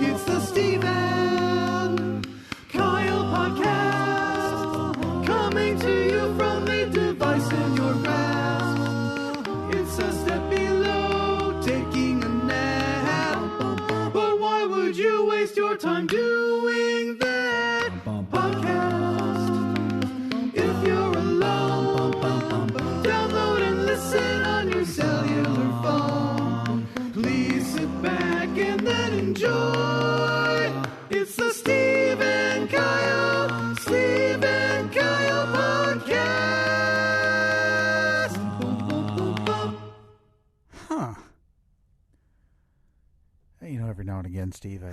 It's the Steve and Kyle podcast, coming to you from a device in your grasp. It's a step below taking a nap, but why would you waste your time doing that podcast? If you're alone, download and listen on your cellular phone. Please sit back and then enjoy. It's the Steve and Kyle podcast. Huh. You know, every now and again, Steve, I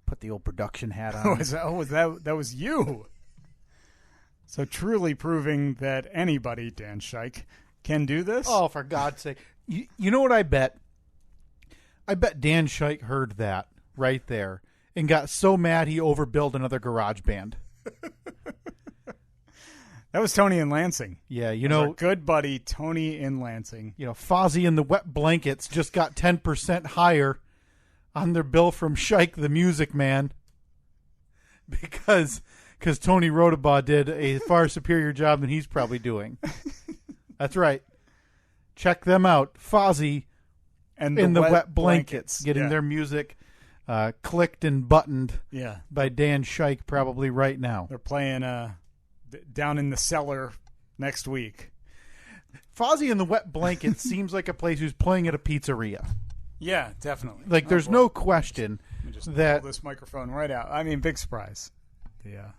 put the old production hat on. That was you. So truly proving that anybody, Dan Scheich, can do this? Oh, for God's sake. You know what I bet? I bet Dan Scheich heard that right there and got so mad he overbilled another garage band. That was Tony in Lansing. Yeah, you That was know, our good buddy Tony in Lansing. you know, Fozzie and the Wet Blankets just got 10% higher on their bill from Scheich the Music Man because Tony Rodabaugh did a far superior job than he's probably doing. That's right. Check them out. Fozzie And in the Wet Blankets, getting Yeah. their music clicked and buttoned Yeah. by Dan Scheich probably right now. They're playing down in the cellar next week. Fozzie and the Wet Blankets seems like a place who's playing at a pizzeria. Yeah, definitely. Like, there's no question Let me just that pull this microphone right out. I mean, big surprise. Yeah.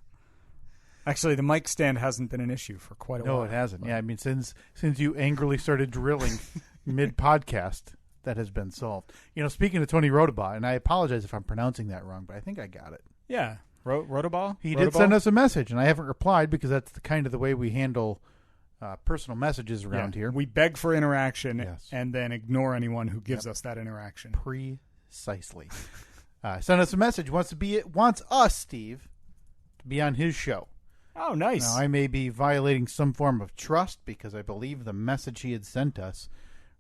Actually, the mic stand hasn't been an issue for quite a while. No, it hasn't. Yeah, I mean, since you angrily started drilling mid-podcast, that has been solved. You know, speaking of Tony Rodabaugh, and I apologize if I'm pronouncing that wrong, but I think I got it. Yeah. Rodabaugh? He did send us a message, and I haven't replied because that's the kind of the way we handle personal messages around here. We beg for interaction Yes. and then ignore anyone who gives us that interaction. Precisely. Send us a message. Wants us, Steve, to be on his show. Oh, nice. Now, I may be violating some form of trust because I believe the message he had sent us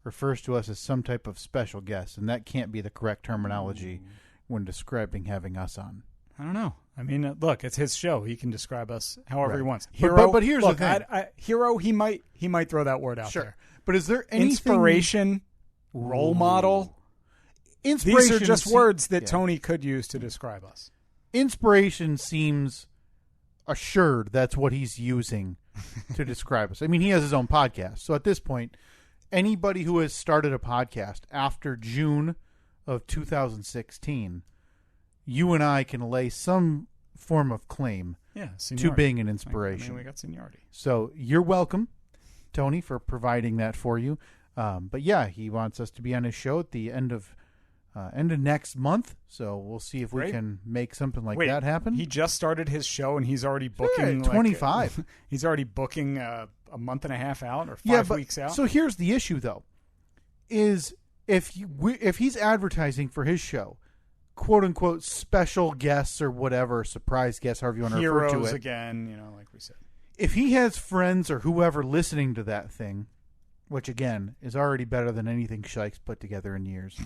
refers to us as some type of special guest, and that can't be the correct terminology when describing having us on. I don't know. I mean, look, it's his show. He can describe us however he Right. wants. But here's the thing. Hero, he might throw that word out there. But is there anything... Inspiration, role model. Inspiration These are just words that yeah. Tony could use to describe us. Inspiration seems assured that's what he's using to describe us. I mean, he has his own podcast. So at this point, anybody who has started a podcast after June of 2016, you and I can lay some form of claim Yeah, to seniority. being an I inspiration. mean, we got seniority. So you're welcome, Tony, for providing that for you. But yeah, he wants us to be on his show at the end of next month. So we'll see if we Great. can make something like Wait, that happen. He just started his show and he's already booking 25. He's already booking a month and a half out or 5 weeks out. So here's the issue, though, is if he's advertising for his show, quote unquote special guests or whatever, surprise guests, however you want to refer to Heroes it. again, like we said. If he has friends or whoever listening to that thing, which again is already better than anything Scheich's put together in years.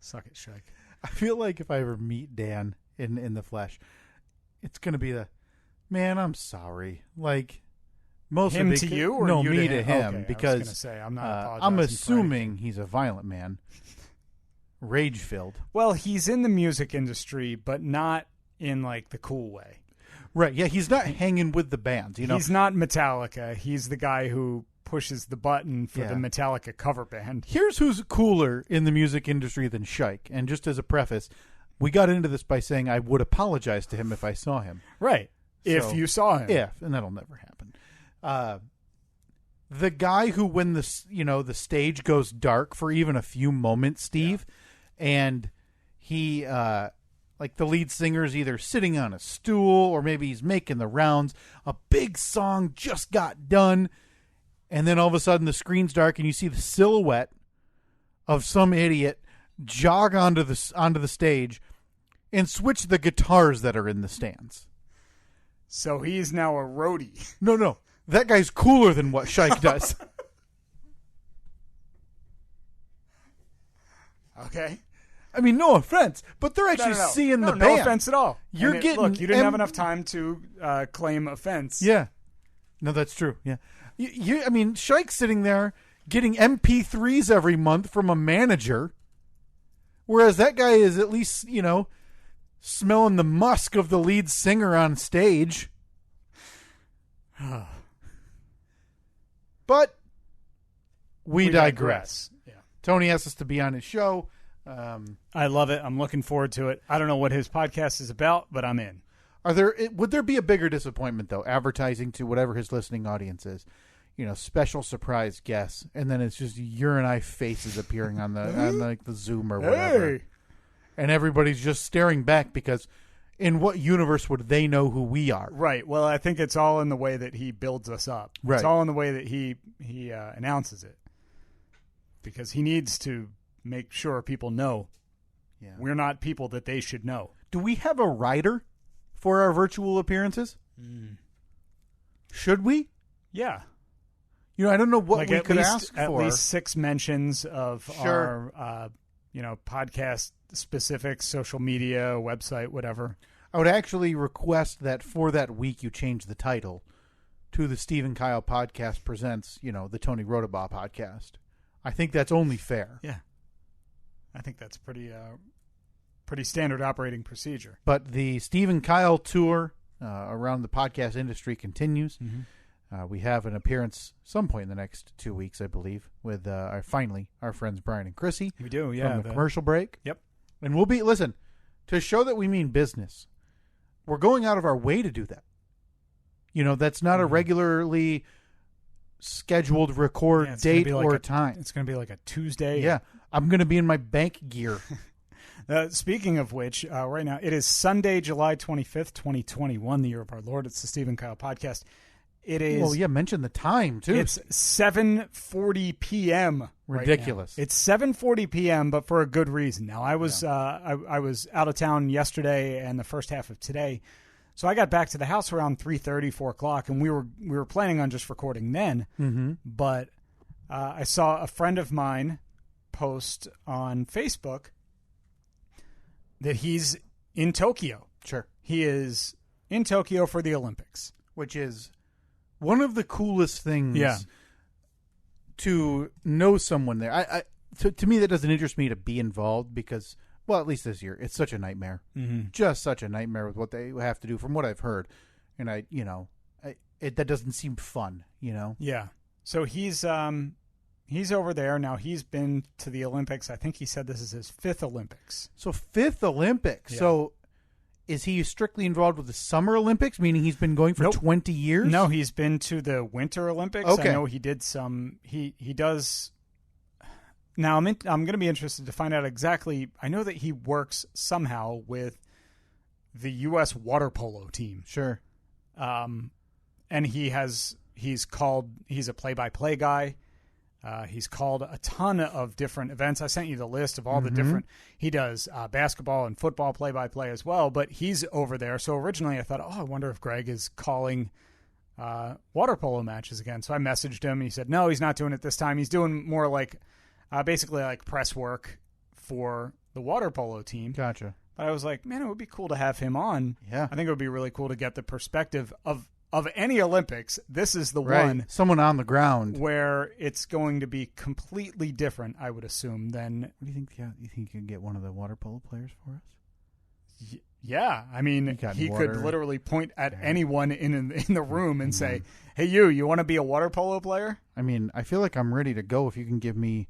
Suck it, Scheich. I feel like if I ever meet Dan in the flesh, it's going to be man, I'm sorry. Like, mostly Him to you or no, you me to to him? him, Okay, because I was gonna say, I'm not apologizing I'm for assuming he's a violent man, rage-filled. Well, he's in the music industry, but not in like the cool way. Right, yeah, he's not hanging with the bands, He's not Metallica. He's the guy who pushes the button for Yeah. the Metallica cover band. Here's who's cooler in the music industry than Scheich. And just as a preface, we got into this by saying I would apologize to him if I saw him. Right. If So, you saw him. and that'll never happen. The guy who, when the stage goes dark for even a few moments, Steve, and he, like the lead singer is either sitting on a stool or maybe he's making the rounds. A big song just got done, and then all of a sudden the screen's dark and you see the silhouette of some idiot jog onto the stage and switch the guitars that are in the stands. So he's now a roadie. No. That guy's cooler than what Shike does. Okay. I mean, no offense, but they're actually seeing the band. No offense at all. You're Look, you didn't have enough time to claim offense. Yeah. No, that's true. Yeah. I mean, Shike's sitting there getting MP3s every month from a manager, whereas that guy is at least, smelling the musk of the lead singer on stage. But we digress. Yeah. Tony asked us to be on his show. I love it. I'm looking forward to it. I don't know what his podcast is about, but I'm in. Would there be a bigger disappointment, though, advertising to whatever his listening audience is? Special surprise guests, and then it's just your and I faces appearing on the Zoom or whatever. Hey. And everybody's just staring back because in what universe would they know who we are? Right. Well, I think it's all in the way that he builds us up. Right. It's all in the way that he announces it. Because he needs to make sure people know we're not people that they should know. Do we have a writer for our virtual appearances? Should we? Yeah. I don't know what we could ask for. At least 6 mentions of our, podcast specifics, social media, website, whatever. I would actually request that for that week you change the title to the Steve and Kyle Podcast Presents, the Tony Rodabaugh Podcast. I think that's only fair. Yeah. I think that's pretty standard operating procedure. But the Steve and Kyle tour around the podcast industry continues. Mm-hmm. We have an appearance some point in the next 2 weeks, I believe, with our friends Brian and Chrissy. We do, yeah. From the commercial break. Yep. And we'll be, listen, to show that we mean business, we're going out of our way to do that. That's not a regularly scheduled record date or time. It's going to be like a Tuesday. Yeah. I'm going to be in my bank gear. Speaking of which, right now, it is Sunday, July 25th, 2021, the year of our Lord. It's the Steve and Kyle Podcast. It is. Well, yeah, mention the time, too. It's 7:40 p.m. Ridiculous. Right now. It's 7:40 p.m., but for a good reason. Now, I was I was out of town yesterday and the first half of today, so I got back to the house around 3:30, 4 o'clock, and we were planning on just recording then. Mm-hmm. But I saw a friend of mine post on Facebook that he's in Tokyo. Sure. He is in Tokyo for the Olympics, which is one of the coolest things to know someone there. To me, that doesn't interest me to be involved because, well, at least this year, it's such a nightmare. Mm-hmm. Just such a nightmare with what they have to do from what I've heard. And that doesn't seem fun, Yeah. So he's over there. Now he's been to the Olympics. I think he said this is his 5th Olympics. So 5th Olympics. Yeah. So is he strictly involved with the Summer Olympics, meaning he's been going for 20 years? No, he's been to the Winter Olympics. Okay. I know he did some. He does. Now I'm going to be interested to find out exactly. I know that he works somehow with the U.S. water polo team. Sure. And he's a play-by-play guy. He's called a ton of different events. I sent you the list of all the different. He does basketball and football play-by-play as well, but he's over there. So originally I thought, I wonder if Greg is calling water polo matches again. So I messaged him. He said, no, he's not doing it this time. He's doing more like basically like press work for the water polo team. Gotcha. But I was like, man, it would be cool to have him on. Yeah. I think it would be really cool to get the perspective of any Olympics. This is the one. Someone on the ground. Where it's going to be completely different, I would assume, than... What do you think? Yeah, you think you can get one of the water polo players for us? Yeah. I mean, he could literally point at anyone in the room and say, hey, you want to be a water polo player? I mean, I feel like I'm ready to go if you can give me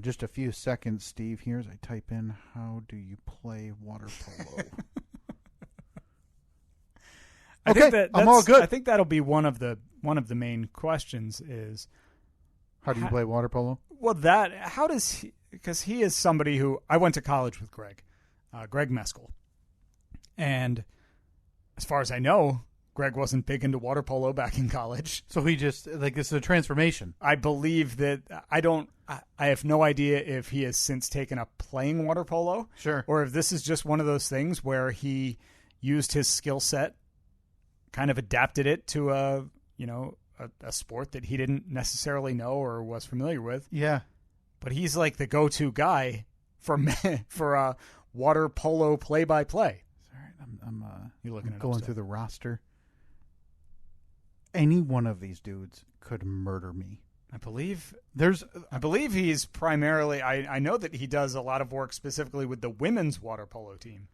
just a few seconds, Steve. Here as I type in, how do you play water polo? I'm all good. I think that'll be one of the main questions is how do you play water polo? Well, how does he? Because he is somebody who I went to college with Greg Meskel, and as far as I know, Greg wasn't big into water polo back in college. So he just this is a transformation. I believe that I have no idea if he has since taken up playing water polo, sure, or if this is just one of those things where he used his skill set kind of adapted it to a sport that he didn't necessarily know or was familiar with. Yeah. But he's like the go-to guy for water polo play-by-play. You're looking at going through the roster. Any one of these dudes could murder me. I believe he's primarily. I know that he does a lot of work specifically with the women's water polo team.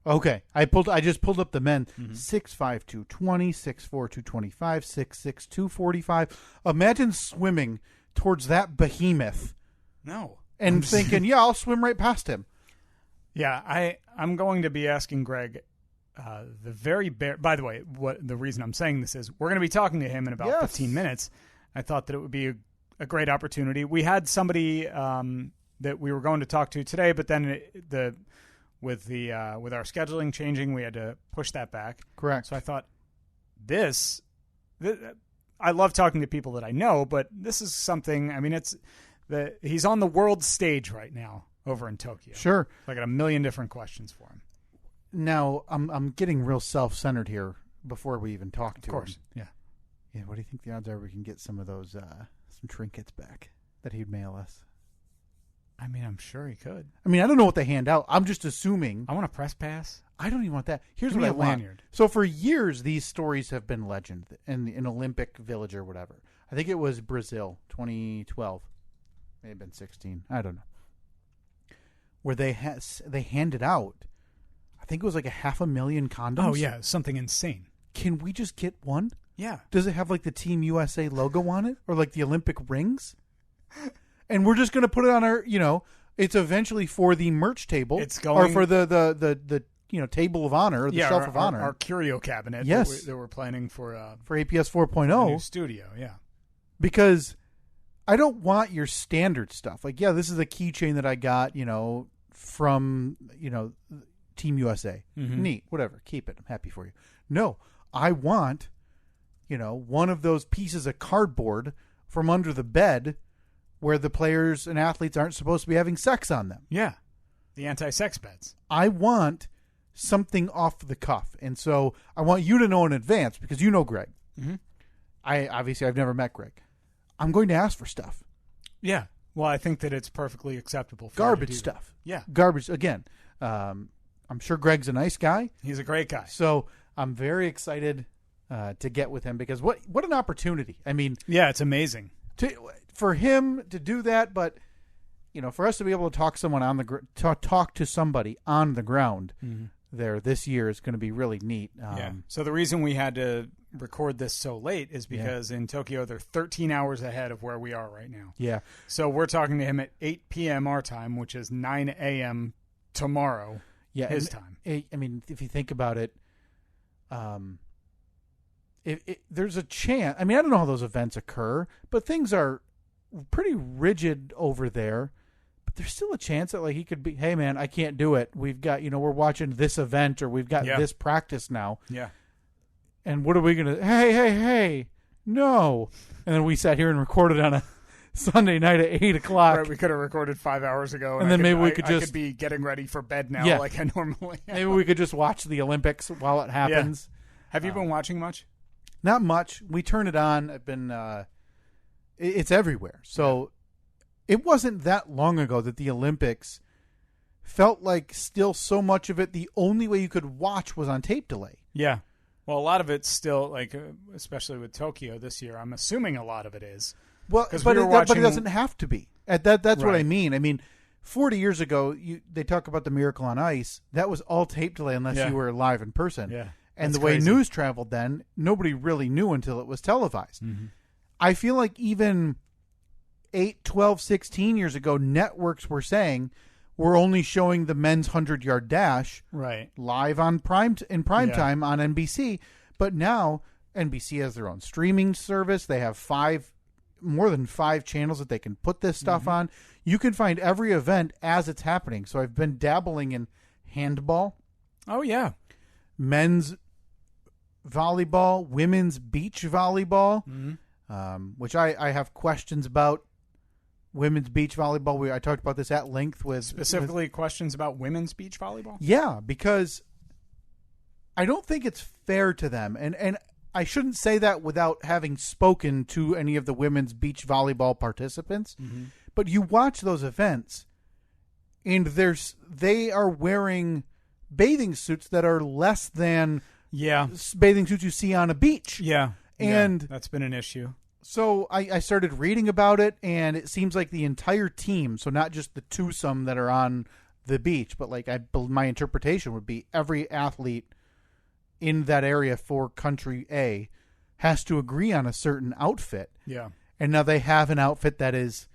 Okay, I just pulled up the men. 6'5", 220, 6'4", 225, 6'6", 245. Imagine swimming towards that behemoth. No, and thinking, yeah, I'll swim right past him. Yeah, I'm going to be asking Greg. By the way, the reason I'm saying this is we're going to be talking to him in about 15 minutes. I thought that it would be a great opportunity. We had somebody that we were going to talk to today, but then with our scheduling changing, we had to push that back. Correct. So I thought I love talking to people that I know, but this is something. I mean, he's on the world stage right now over in Tokyo. Sure. I got a million different questions for him. Now I'm getting real self-centered here before we even talk to him. Of course. Yeah. Yeah, what do you think the odds are we can get some of those some trinkets back that he'd mail us? I mean, I'm sure he could. I mean, I don't know what they hand out. I'm just assuming. I want a press pass. I don't even want that. Here's Give what me I a want. lanyard. So for years, these stories have been legend in Olympic Village or whatever. I think it was Brazil, 2012. May have been 16. I don't know. Where they handed out, I think it was like 500,000 condoms. Oh, yeah. Something insane. Can we just get one? Yeah. Does it have like the Team USA logo on it or like the Olympic rings? And we're just going to put it on our, it's eventually for the merch table. It's going or for the table of honor, or the shelf of honor. Our curio cabinet. Yes. That we're planning for APS 4.0. new studio. Yeah. Because I don't want your standard stuff. Like, yeah, this is a keychain that I got, from, Team USA. Mm-hmm. Neat. Whatever. Keep it. I'm happy for you. No, I want, one of those pieces of cardboard from under the bed where the players and athletes aren't supposed to be having sex on them. Yeah. The anti-sex beds. I want something off the cuff. And so I want you to know in advance because you know Greg. Mm-hmm. I've never met Greg. I'm going to ask for stuff. Yeah. Well, I think that it's perfectly acceptable for garbage stuff. Yeah. Garbage. Again, I'm sure Greg's a nice guy. He's a great guy. So I'm very excited to get with him because what an opportunity. I mean, yeah, it's amazing for him to do that, but for us to be able to talk talk to somebody on the ground there this year is going to be really neat. Yeah. So the reason we had to record this so late is because in Tokyo they're 13 hours ahead of where we are right now. Yeah. So we're talking to him at 8 p.m. our time, which is 9 a.m. tomorrow. Yeah, his time. I mean, if you think about it, there's a chance. I mean, I don't know how those events occur, but things are pretty rigid over there. But there's still a chance that he could be, hey man, I can't do it. We've got, we're watching this event or we've got this practice now. Yeah. And what are we gonna? Hey, no! And then we sat here and recorded on a Sunday night at 8:00. Right, we could have recorded 5 hours ago, and then maybe we could I could be getting ready for bed now, like I normally am. Maybe we could just watch the Olympics while it happens. Yeah. Have you been watching much? Not much. We turn it on. I've been. It's everywhere. So it wasn't that long ago that the Olympics felt like still so much of it. The only way you could watch was on tape delay. Yeah. Well, a lot of it's still especially with Tokyo this year. I'm assuming a lot of it is. Well, but it doesn't have to be. That's right. What I mean. I mean, 40 years ago, they talk about the Miracle on Ice. That was all tape delay unless you were live in person. Yeah. And the way news traveled then, nobody really knew until it was televised. Mm-hmm. I feel like even 8, 12, 16 years ago, networks were saying we're only showing the men's 100-yard dash live on prime time on NBC. But now NBC has their own streaming service. They have more than 5 channels that they can put this stuff on. You can find every event as it's happening. So I've been dabbling in handball. Oh, yeah. Men's volleyball, women's beach volleyball, which I have questions about. Women's beach volleyball. I talked about this at length with specifically questions about women's beach volleyball. Yeah, because I don't think it's fair to them. And I shouldn't say that without having spoken to any of the women's beach volleyball participants. Mm-hmm. But you watch those events, and they are wearing bathing suits that are less than bathing suits you see on a beach. Yeah. And that's been an issue. So I started reading about it, and it seems like the entire team, so not just the twosome that are on the beach, but like my interpretation would be every athlete in that area for country A has to agree on a certain outfit. Yeah. And now they have an outfit that is,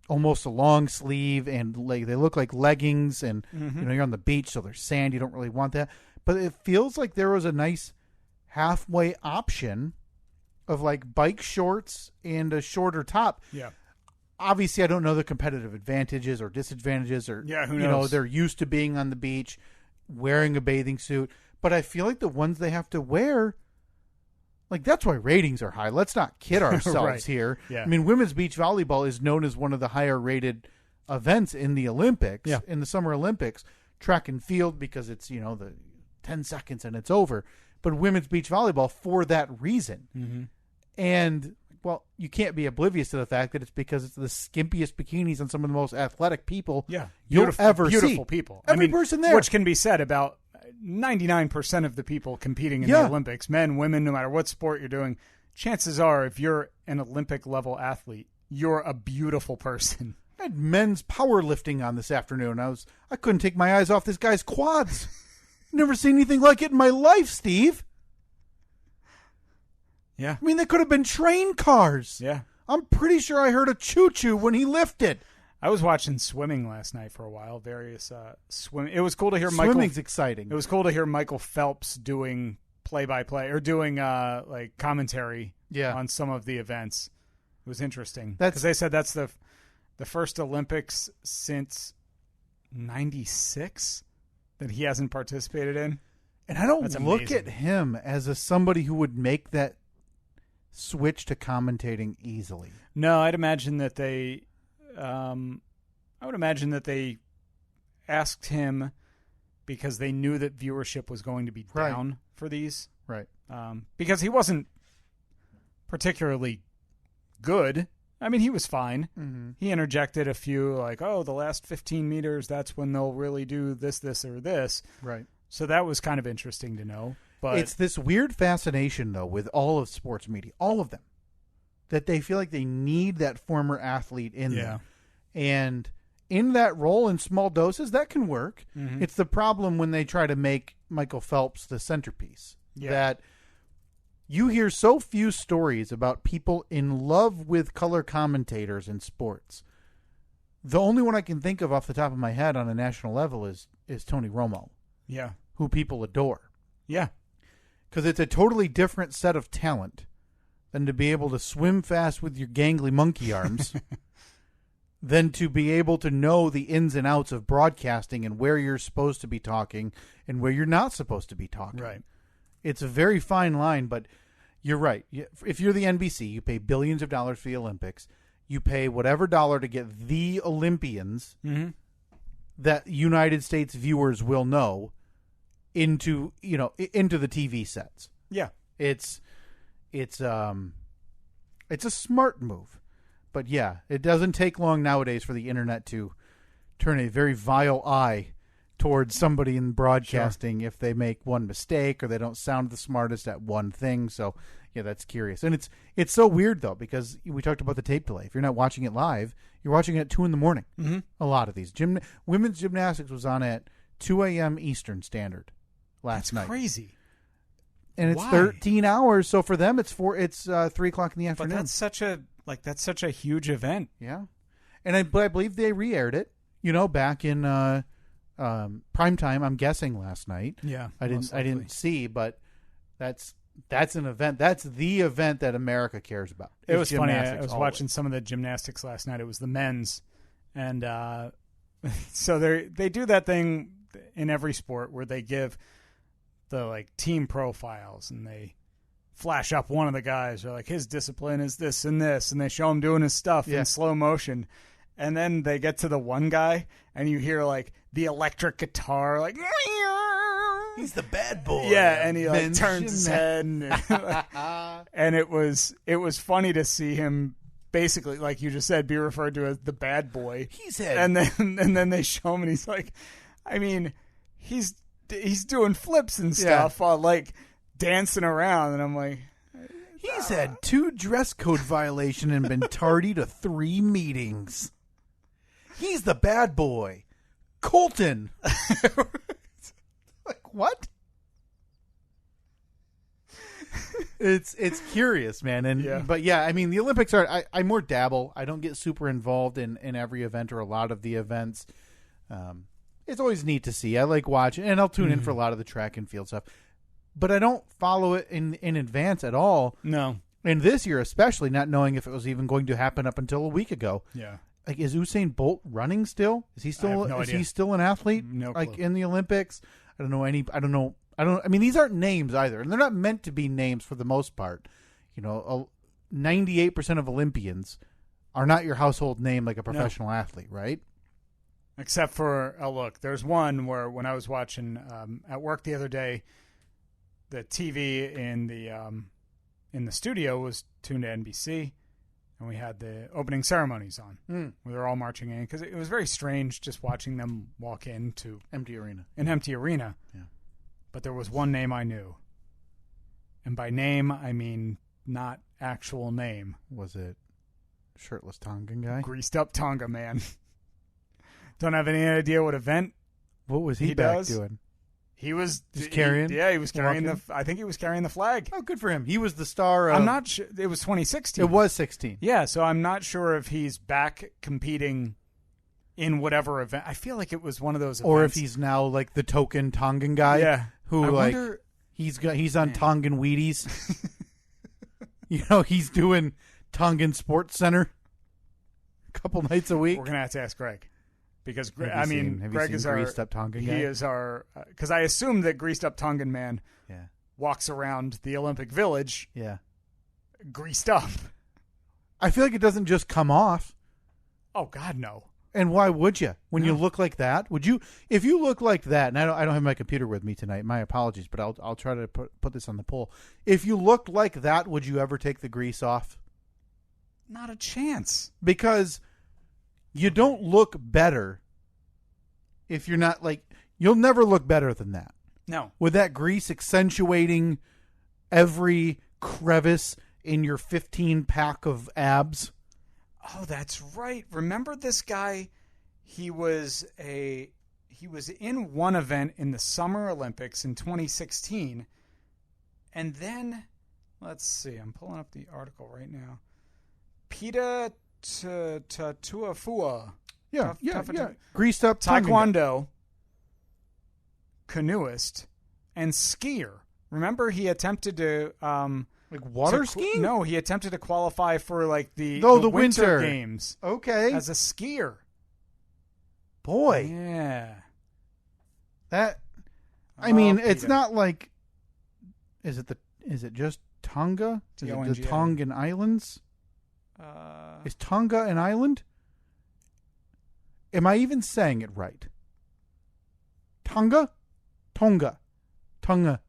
almost a long sleeve, and like they look like leggings, and you're on the beach, so there's sand. You don't really want that. But it feels like there was a nice halfway option of like bike shorts and a shorter top. Yeah. Obviously, I don't know the competitive advantages or disadvantages, or who knows? They're used to being on the beach, wearing a bathing suit. But I feel like the ones they have to wear, like that's why ratings are high. Let's not kid ourselves here. Yeah. I mean, women's beach volleyball is known as one of the higher rated events in the Olympics, in the Summer Olympics. Track and field, because it's, the 10 seconds and it's over. But women's beach volleyball for that reason. Mm-hmm. And, well, you can't be oblivious to the fact that it's because it's the skimpiest bikinis on some of the most athletic people you'll ever see. Beautiful people. Every person there. Which can be said about 99% of the people competing in the Olympics, men, women, no matter what sport you're doing. Chances are, if you're an Olympic-level athlete, you're a beautiful person. I had men's powerlifting on this afternoon. I couldn't take my eyes off this guy's quads. Never seen anything like it in my life, Steve. Yeah. I mean, they could have been train cars. Yeah. I'm pretty sure I heard a choo-choo when he lifted. I was watching swimming last night for a while. Various swim. It was cool to hear Swimming's exciting. It was cool to hear Michael Phelps doing play-by-play or doing like commentary on some of the events. It was interesting because they said that's the first Olympics since '96 that he hasn't participated in. And I don't look at him as somebody who would make that switch to commentating easily. No, I'd imagine that they asked him because they knew that viewership was going to be down for these. Right. Because he wasn't particularly good. I mean, he was fine. Mm-hmm. He interjected a few like, the last 15 meters, that's when they'll really do this, or this. Right. So that was kind of interesting to know. But it's this weird fascination, though, with all of sports media, all of them, that they feel like they need that former athlete in there. And in that role, in small doses, that can work. Mm-hmm. It's the problem when they try to make Michael Phelps the centerpiece. Yeah. That you hear so few stories about people in love with color commentators in sports. The only one I can think of off the top of my head on a national level is Tony Romo. Yeah. Who people adore. Yeah. Because it's a totally different set of talent than to be able to swim fast with your gangly monkey arms than to be able to know the ins and outs of broadcasting and where you're supposed to be talking and where you're not supposed to be talking. Right. It's a very fine line, but you're right. If you're the NBC, you pay billions of dollars for the Olympics. You pay whatever dollar to get the Olympians that United States viewers will know into the TV sets. Yeah. It's a smart move. But yeah, it doesn't take long nowadays for the internet to turn a very vile eye towards somebody in broadcasting if they make one mistake or they don't sound the smartest at one thing. So yeah, that's curious. And it's so weird though, because we talked about the tape delay. If you're not watching it live, you're watching it at 2 a.m. Mm-hmm. A lot of these women's gymnastics was on at 2 a.m. Eastern Standard last night. That's crazy. And it's 13 hours. So for them, it's 3 o'clock in the afternoon. But that's such a huge event. Yeah. And I believe they re-aired it, back in prime time, I'm guessing last night. Yeah. I didn't see, but that's an event. That's the event that America cares about. It was funny. I was watching some of the gymnastics last night. It was the men's. And so they do that thing in every sport where they give the team profiles and they flash up one of the guys or his discipline is this and this, and they show him doing his stuff in slow motion. And then they get to the one guy and you hear the electric guitar He's the bad boy. Yeah, and he like Vince turns his head, and it was funny to see him basically, like you just said, be referred to as the bad boy. And then they show him, and he's like, I mean, he's doing flips and stuff, while like dancing around, and I'm like, he's had 2 dress code violations and been tardy to 3 meetings. He's the bad boy, Colton. Like what? It's curious, man, but yeah, I mean the Olympics are. I more dabble. I don't get super involved in every event or a lot of the events. It's always neat to see. I like watching, and I'll tune in for a lot of the track and field stuff. But I don't follow it in advance at all. No. And this year especially, not knowing if it was even going to happen up until a week ago. Yeah. Like, is Usain Bolt running still? Is he still? I have no idea. He still an athlete? No like clue. in the Olympics? I don't know. I mean, these aren't names either, and they're not meant to be names for the most part. 98% of Olympians are not your household name like a professional athlete, right? Except for, look, there's one where when I was watching at work the other day, the TV in the studio was tuned to NBC, and we had the opening ceremonies on. Where they're all marching in, because it was very strange just watching them walk into an empty arena. Yeah. But there was one name I knew, and by name I mean not actual name. Was it shirtless Tongan guy? Greased up Tonga man. Don't have any idea what event. What was he back doing? He was just carrying. He was carrying I think he was carrying the flag. Oh, good for him. He was the star. I'm not sure. It was 2016. It was 16. Yeah, so I'm not sure if he's back competing in whatever event. I feel like it was one of those events. Or if he's now like the token Tongan guy. Yeah. Who I like wonder, he's on Tongan Wheaties. He's doing Tongan Sports Center a couple nights a week. We're gonna have to ask Greg. Because Greg is our greased up Tongan guy. He is our because I assume that greased up Tongan man walks around the Olympic Village greased up. I feel like it doesn't just come off. Oh God, no. And why would you? When you look like that, would you? If you look like that, and I don't have my computer with me tonight. My apologies, but I'll try to put this on the poll. If you looked like that, would you ever take the grease off? Not a chance. Because you don't look better if you're not like, you'll never look better than that. No. With that grease accentuating every crevice in your 15-pack of abs. Oh, that's right. Remember this guy? He was in one event in the Summer Olympics in 2016. And then, let's see, I'm pulling up the article right now. Pita Tuafua. Yeah. Greased up Taekwondo, canoeist, and skier. Remember, he attempted to like water skiing? No, he attempted to qualify for like the winter games. Okay, as a skier. Boy, yeah. That. I mean, it's not like. Is it just Tonga? Is it the Tongan Islands? Is Tonga an island? Am I even saying it right? Tonga? Tonga. Tonga.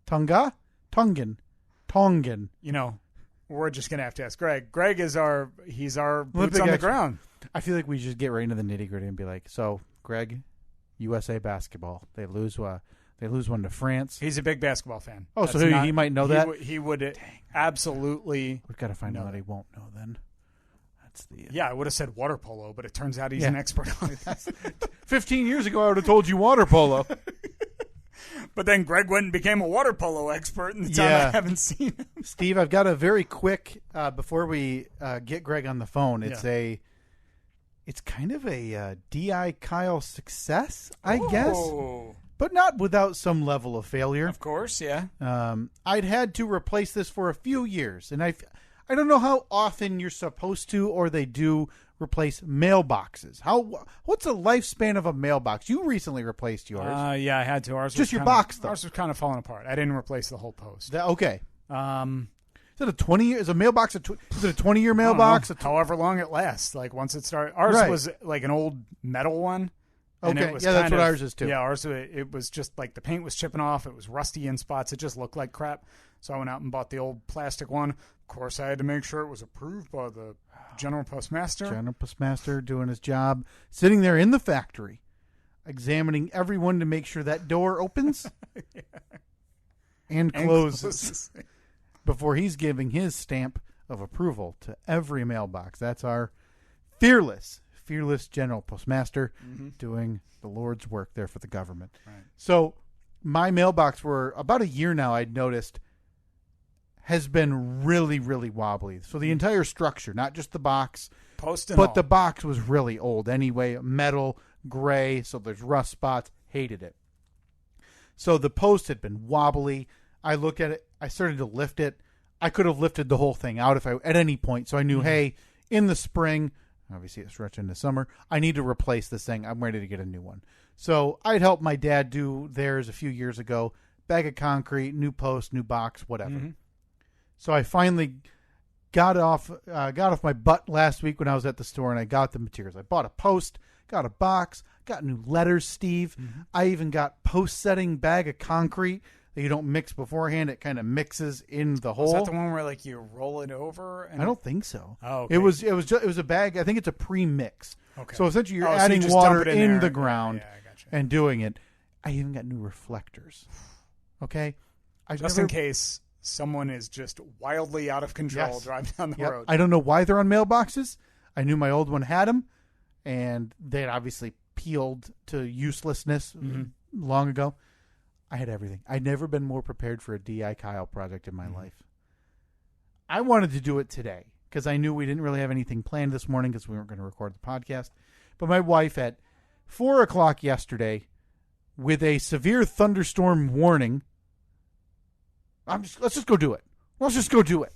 Tonga? Tongan. Tongan. We're just going to have to ask Greg. Greg is he's our boots Olympic on the ground. I feel like we should get right into the nitty gritty and be like, so, Greg, USA basketball. They lose one to France. He's a big basketball fan. Oh, so he might know that? He would absolutely. We've got to find out that he won't know then. I would have said water polo, but it turns out he's an expert on it. 15 years ago, I would have told you water polo. But then Greg went and became a water polo expert in the time I haven't seen him. Steve, I've got a very quick, before we get Greg on the phone, it's kind of a D.I. Kyle success, I guess. But not without some level of failure. Of course, yeah. I'd had to replace this for a few years, and I don't know how often you're supposed to or they do replace mailboxes. What's the lifespan of a mailbox? You recently replaced yours. Yeah, I had to. Ours just your box, though. Ours was kind of falling apart. I didn't replace the whole post. Okay. Is it a 20-year? Is a mailbox is it a 20-year mailbox? However long it lasts. Like once it started, ours was like an old metal one, And Okay, it was yeah, that's kind what of- ours is too. Yeah, ours, it was just like the paint was chipping off. It was rusty in spots. It just looked like crap. So I went out and bought the old plastic one. Of course, I had to make sure it was approved by the General Postmaster. General Postmaster doing his job, sitting there in the factory, examining everyone to make sure that door opens and closes before he's giving his stamp of approval to every mailbox. That's our fearless General Postmaster doing the Lord's work there for the government. Right. So my mailbox for about a year now, I'd noticed, has been really, really wobbly. So the entire structure, not just the box, Post and but all. the box was really old anyway, metal, gray, so there's rust spots. Hated it. So the post had been wobbly. I looked at it. I started to lift it. I could have lifted the whole thing out if I at any point. So I knew, hey, in the spring, obviously it's stretching into summer, I need to replace this thing. I'm ready to get a new one. So I'd helped my dad do theirs a few years ago. Bag of concrete, new post, new box, whatever. So I finally got off my butt last week when I was at the store, and I got the materials. I bought a post, got a box, got new letters, Steve. I even got post-setting bag of concrete that you don't mix beforehand. It kind of mixes in the hole. Is that the one where like you roll it over? And I don't think so. Oh, okay. It was a bag. I think it's a pre-mix. Okay. So essentially, you're Oh, so you adding just water dump it in there. the ground Yeah, I gotcha. and doing it. I even got new reflectors. Okay, Just in case someone is just wildly out of control Yes. driving down the Yep. road. I don't know why they're on mailboxes. I knew my old one had them, and they had obviously peeled to uselessness long ago. I had everything. I'd never been more prepared for a DI Kyle project in my life. I wanted to do it today because I knew we didn't really have anything planned this morning because we weren't going to record the podcast. But my wife at 4 o'clock yesterday, with a severe thunderstorm warning, let's just go do it. Let's just go do it.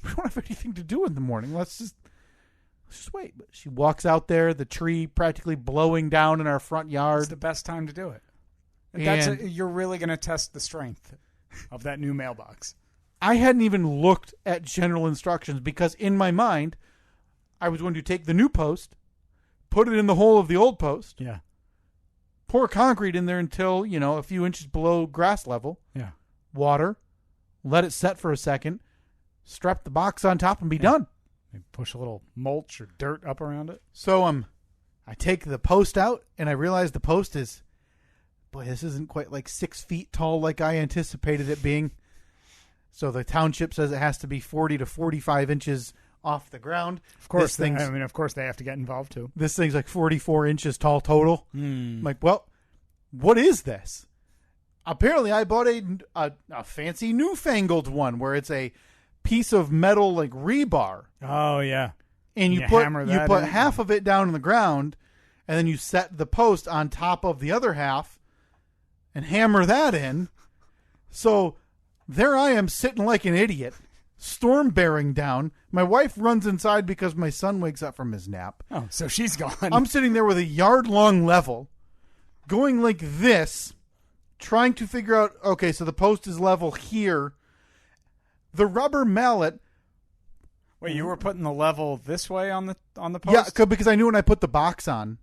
We don't have anything to do in the morning. Let's just wait. But she walks out there, the tree practically blowing down in our front yard. It's the best time to do it. And You're really going to test the strength of that new mailbox. I hadn't even looked at general instructions because in my mind, I was going to take the new post, put it in the hole of the old post, Yeah. pour concrete in there until, a few inches below grass level, Yeah. water, let it set for a second, strap the box on top and be done. Maybe push a little mulch or dirt up around it. So I take the post out and I realize the post is, boy, this isn't quite like 6 feet tall like I anticipated it being. So the township says it has to be 40 to 45 inches off the ground. Of course, This of course they have to get involved too. This thing's like 44 inches tall total. I'm like, well, what is this? Apparently, I bought a fancy newfangled one where it's a piece of metal like rebar, Oh yeah. and you hammer put that in. half of it down on the ground, and then you set the post on top of the other half, and hammer that in. So there I am sitting like an idiot, storm bearing down. My wife runs inside because my son wakes up from his nap. Oh, so she's gone. I'm sitting there with a yard-long level, going like this, trying to figure out, okay, so the post is level here. The rubber mallet. Wait, you were putting the level this way on the post? Yeah, because I knew when I put the box on,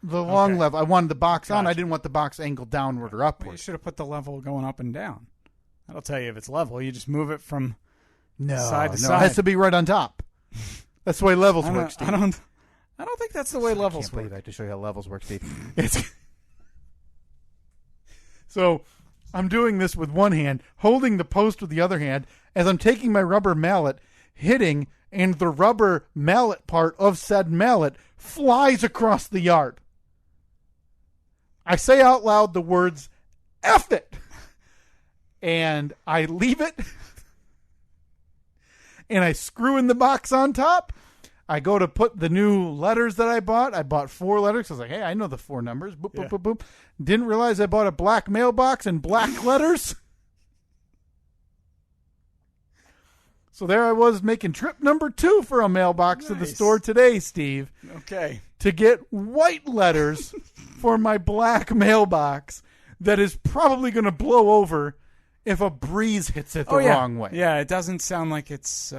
the long Okay. level, I wanted the box on. I Gotcha. didn't want the box angled downward or Well, you upward. should have put the level going up and down. That'll tell you if it's level. You just move it from No, side to no, side. it has to be right on top. That's the way levels work, Steve. I don't think that's the way I levels can't believe work. I have to show you how levels work, Steve. So I'm doing this with one hand, holding the post with the other hand, as I'm taking my rubber mallet, hitting, and the rubber mallet part of said mallet flies across the yard. I say out loud the words, F it! And I leave it, and I screw in the box on top. I go to put the new letters that I bought. I bought 4 letters. I was like, hey, I know the 4 numbers. Boop, boop, boop, boop. Didn't realize I bought a black mailbox and black letters. So there I was making trip number 2 for a mailbox to the Nice. store today, Steve, Okay. to get white letters for my black mailbox that is probably going to blow over if a breeze hits it the wrong way. Yeah, it doesn't sound like it's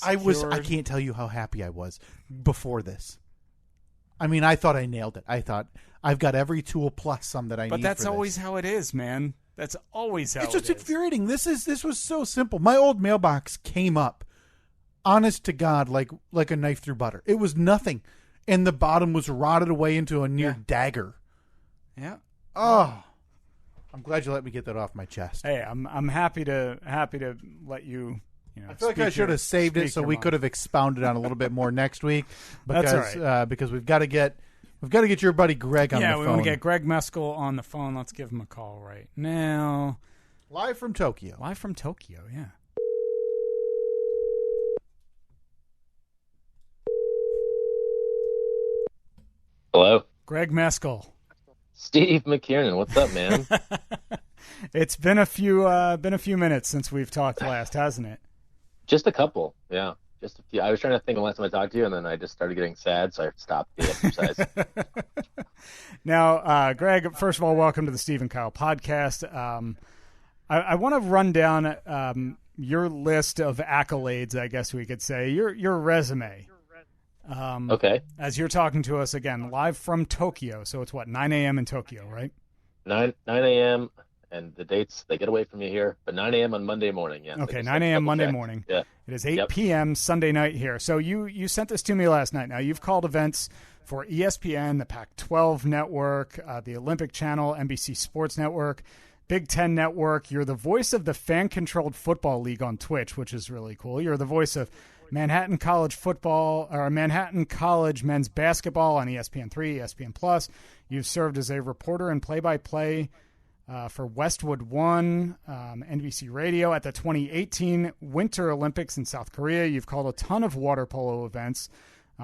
I secured. can't tell you how happy I was before this. I mean, I thought I nailed it. I thought I've got every tool plus some that I need. But that's for always this. how it is, man. That's always how It's it just is. infuriating. This was so simple. My old mailbox came up, honest to God, like a knife through butter. It was nothing, and the bottom was rotted away into a near dagger. Yeah. Oh, I'm glad you let me get that off my chest. Hey, I'm happy to let you. I feel like I should have saved it so we could have expounded on a little bit more next week. Because, That's all right. Because we've got to get your buddy Greg on the phone. Yeah, we want to get Greg Meskel on the phone. Let's give him a call right now. Live from Tokyo. Yeah. Hello? Greg Meskel. Steve McKiernan, what's up, man? It's been a few minutes since we've talked last, hasn't it? Just a couple, yeah. Just a few. I was trying to think of the last time I talked to you, and then I just started getting sad, so I stopped the exercise. Now, Greg, first of all, welcome to the Steve and Kyle podcast. I want to run down your list of accolades, I guess we could say, your resume. Okay. As you're talking to us again, live from Tokyo. So it's 9 a.m. in Tokyo, right? 9 a.m., and the dates, they get away from you here, but 9 a.m. on Monday morning, yeah. Okay, 9 a.m. Monday morning. Yeah. It is 8 p.m. Sunday night here. So you sent this to me last night. Now, you've called events for ESPN, the Pac-12 Network, the Olympic Channel, NBC Sports Network, Big Ten Network. You're the voice of the Fan-Controlled Football League on Twitch, which is really cool. You're the voice of Manhattan College football, or Manhattan College men's basketball on ESPN3, ESPN Plus. You've served as a reporter and play-by-play for Westwood One, NBC Radio at the 2018 Winter Olympics in South Korea. You've called a ton of water polo events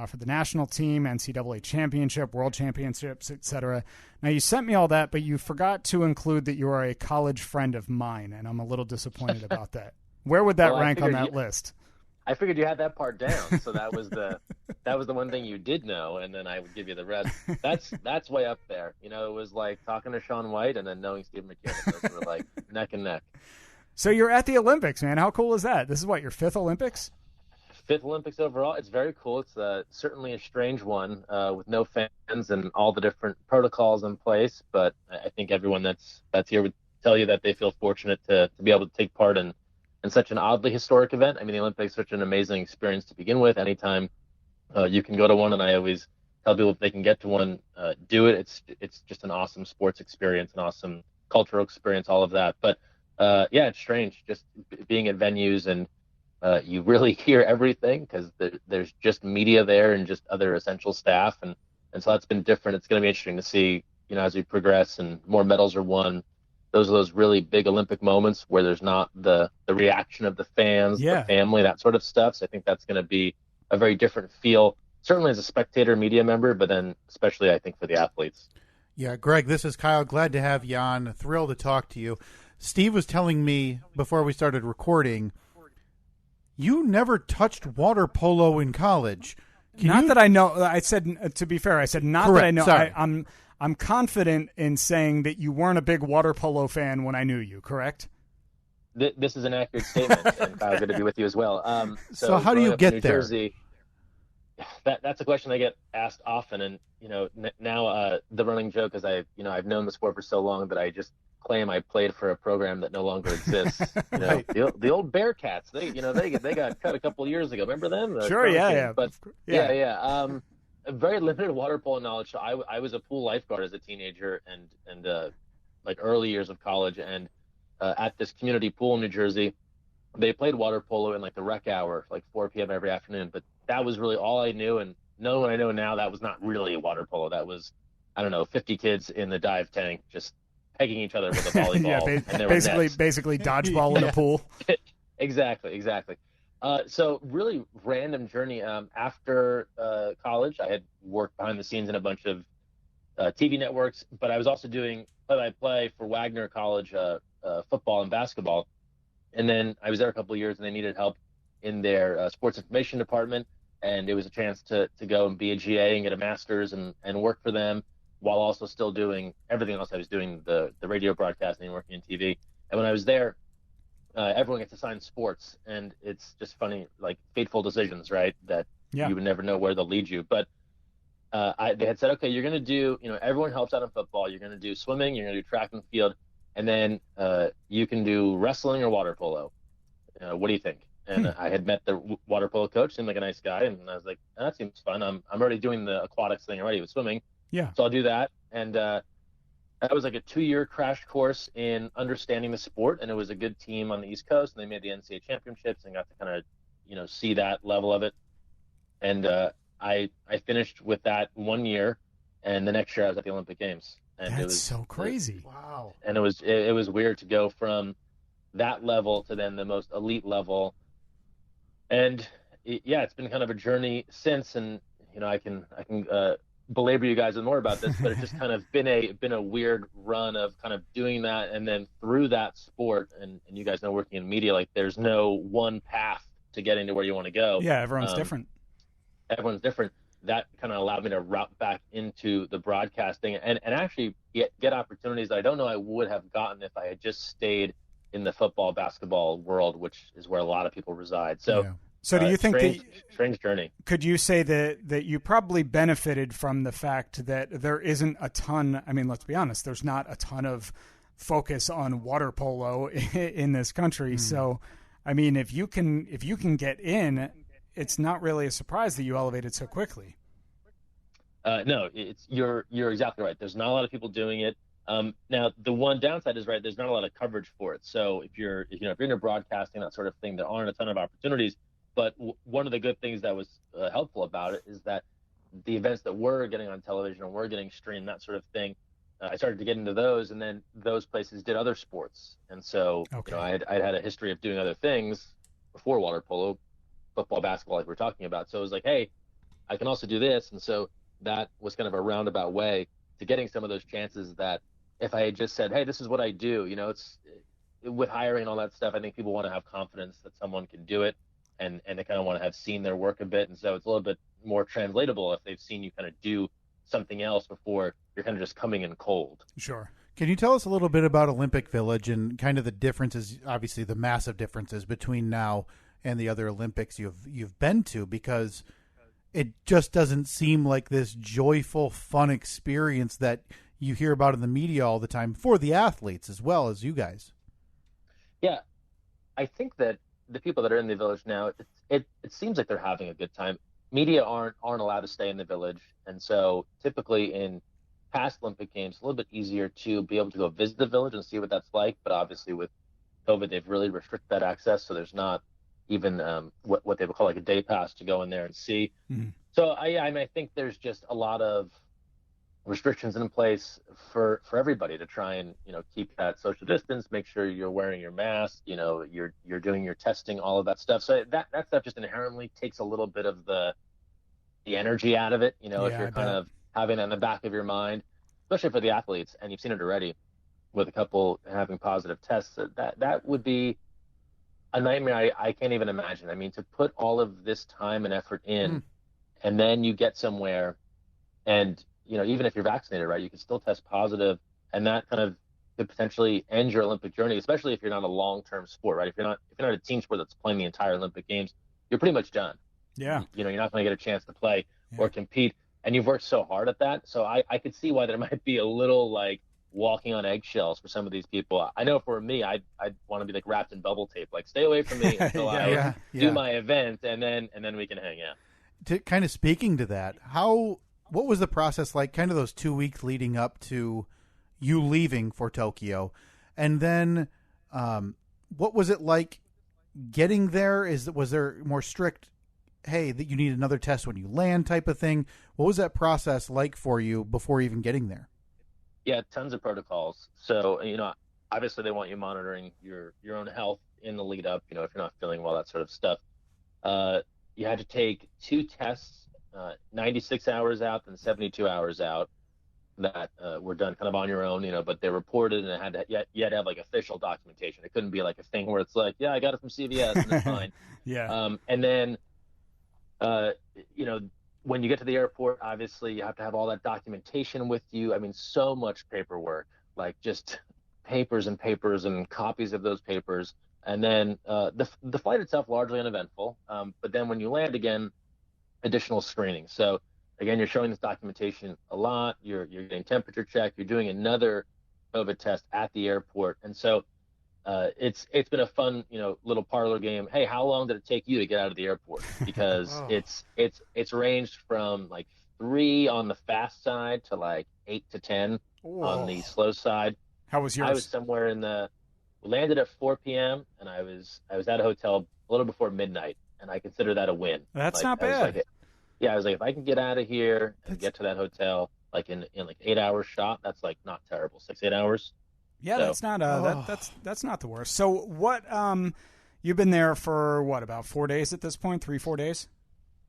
for the national team, NCAA championship, world championships, etc. Now, you sent me all that, but you forgot to include that you are a college friend of mine, and I'm a little disappointed about that. Where would that rank on that list? I figured you had that part down, so that was the one thing you did know, and then I would give you the rest. That's way up there. You know, it was like talking to Shaun White and then knowing Steve McKiernan. Those were like neck and neck. So you're at the Olympics, man. How cool is that? This is your fifth Olympics? Fifth Olympics overall. It's very cool. It's certainly a strange one with no fans and all the different protocols in place. But I think everyone that's here would tell you that they feel fortunate to be able to take part in such an oddly historic event. I mean, the Olympics is such an amazing experience to begin with. Anytime you can go to one, and I always tell people if they can get to one, do it. It's just an awesome sports experience, an awesome cultural experience, all of that. But yeah, it's strange just being at venues and you really hear everything because there's just media there and just other essential staff, and so that's been different. It's going to be interesting to see, as we progress and more medals are won. Those are those really big Olympic moments where there's not the reaction of the fans, the family, that sort of stuff. So I think that's going to be a very different feel, certainly as a spectator, media member, but then especially I think for the athletes. Yeah, Greg, this is Kyle. Glad to have you on. Thrilled to talk to you. Steve was telling me before we started recording, you never touched water polo in college. That I know. I said, to be fair, I said not Correct. That I know. Sorry. I'm confident in saying that you weren't a big water polo fan when I knew you, correct? This is an accurate statement, and Kyle, good to be with you as well. So how do you get there? Jersey, that's a question I get asked often, and now the running joke is I've known the sport for so long that I just claim I played for a program that no longer exists. Right. The old Bearcats, they got cut a couple of years ago. Remember them? Sure, yeah. But yeah. A very limited water polo knowledge. So I was a pool lifeguard as a teenager and like early years of college, and at this community pool in New Jersey, they played water polo in like the rec hour, like 4 p.m. every afternoon. But that was really all I knew, and knowing what I know now, that was not really water polo. That was, 50 kids in the dive tank just pegging each other with a volleyball. basically dodgeball in a pool. Exactly. So really random journey. After college, I had worked behind the scenes in a bunch of TV networks, but I was also doing play-by-play for Wagner College football and basketball. And then I was there a couple of years, and they needed help in their sports information department. And it was a chance to go and be a GA and get a master's and work for them while also still doing everything else I was doing, the radio broadcasting and working in TV. And when I was there, everyone gets assigned sports, and it's just funny, like fateful decisions, right? That you would never know where they'll lead you. But they had said, okay, you're going to do, everyone helps out in football. You're going to do swimming, you're going to do track and field, and then you can do wrestling or water polo. What do you think? And I had met the water polo coach, seemed like a nice guy, and I was like, that seems fun. I'm already doing the aquatics thing already with swimming. Yeah. So I'll do that. And that was like a 2-year crash course in understanding the sport, and it was a good team on the East Coast, and they made the NCAA championships and got to kind of, see that level of it. And I finished with that 1 year, and the next year I was at the Olympic Games. And That's it was so crazy. Wow. And it was weird to go from that level to then the most elite level. And it's been kind of a journey since, and I can belabor you guys with more about this, but it's just kind of been a weird run of kind of doing that, and then through that sport, and you guys know, working in media, like there's no one path to getting to where you want to go. Yeah, everyone's different. Everyone's different. That kind of allowed me to route back into the broadcasting and actually get opportunities that I don't know I would have gotten if I had just stayed in the football, basketball world, which is where a lot of people reside. So, yeah. So do you think strange journey? Could you say that you probably benefited from the fact that there isn't a ton? I mean, let's be honest. There's not a ton of focus on water polo in this country. So, I mean, if you can get in, it's not really a surprise that you elevated so quickly. No, you're exactly right. There's not a lot of people doing it. Now, the one downside is, right, there's not a lot of coverage for it. So if you're into broadcasting, that sort of thing, there aren't a ton of opportunities. But one of the good things that was helpful about it is that the events that were getting on television and were getting streamed, that sort of thing, I started to get into those, and then those places did other sports. And so I'd had a history of doing other things before water polo, football, basketball, like we're talking about. So it was like, hey, I can also do this. And so that was kind of a roundabout way to getting some of those chances that if I had just said, hey, this is what I do, it's with hiring and all that stuff, I think people want to have confidence that someone can do it, and they kind of want to have seen their work a bit. And so it's a little bit more translatable if they've seen you kind of do something else before you're kind of just coming in cold. Sure. Can you tell us a little bit about Olympic Village and kind of the differences, obviously the massive differences between now and the other Olympics you've been to, because it just doesn't seem like this joyful, fun experience that you hear about in the media all the time for the athletes as well as you guys. Yeah, I think that the people that are in the village now, it seems like they're having a good time. Media aren't allowed to stay in the village, and so typically in past Olympic Games, a little bit easier to be able to go visit the village and see what that's like. But obviously with COVID, they've really restricted that access, so there's not even what they would call like a day pass to go in there and see. Mm-hmm. So I think there's just a lot of restrictions in place for everybody to try and keep that social distance, make sure you're wearing your mask, you're doing your testing, all of that stuff. So that stuff just inherently takes a little bit of the energy out of it. If you're kind of having that in the back of your mind, especially for the athletes, and you've seen it already with a couple having positive tests, that would be a nightmare I can't even imagine. I mean, to put all of this time and effort in, and then you get somewhere, and even if you're vaccinated, right, you can still test positive, and that kind of could potentially end your Olympic journey, especially if you're not a long-term sport, right? If you're not a team sport that's playing the entire Olympic Games, you're pretty much done. Yeah. You're not going to get a chance to play or compete, and you've worked so hard at that. So I could see why there might be a little like walking on eggshells for some of these people. I know for me, I'd want to be like wrapped in bubble tape, like stay away from me until I do my event, and then we can hang out. To kind of speaking to that, what was the process like, kind of those 2 weeks leading up to you leaving for Tokyo? And then what was it like getting there? Was there more strict, hey, that you need another test when you land type of thing? What was that process like for you before even getting there? Yeah, tons of protocols. So, obviously they want you monitoring your own health in the lead up, if you're not feeling well, that sort of stuff. You had to take 2 tests, 96 hours out and 72 hours out, that were done kind of on your own, but they reported, and it had to, you had to have like official documentation. It couldn't be like a thing where it's like, yeah, I got it from CVS and it's fine. Yeah. And then, when you get to the airport, obviously you have to have all that documentation with you. I mean, so much paperwork, like just papers and papers and copies of those papers. And then the flight itself largely uneventful. But then when you land again, additional screening. So again, you're showing this documentation a lot. You're getting temperature check. You're doing another COVID test at the airport, and so it's been a fun, little parlor game. Hey, how long did it take you to get out of the airport? Because Oh. it's ranged from like 3 on the fast side to like 8 to 10 on the slow side. How was I was yours? somewhere landed at 4 p.m. and I was at a hotel a little before midnight, and I consider that a win. That's Like, not I was bad. like, yeah, I was like, if I can get out of here and get to that hotel like in like 8 hour shot, that's like not terrible. 6-8 hours. Yeah, So- that's not Oh. that's not the worst. So what you've been there for what, about 4 days at this point? 3-4 days?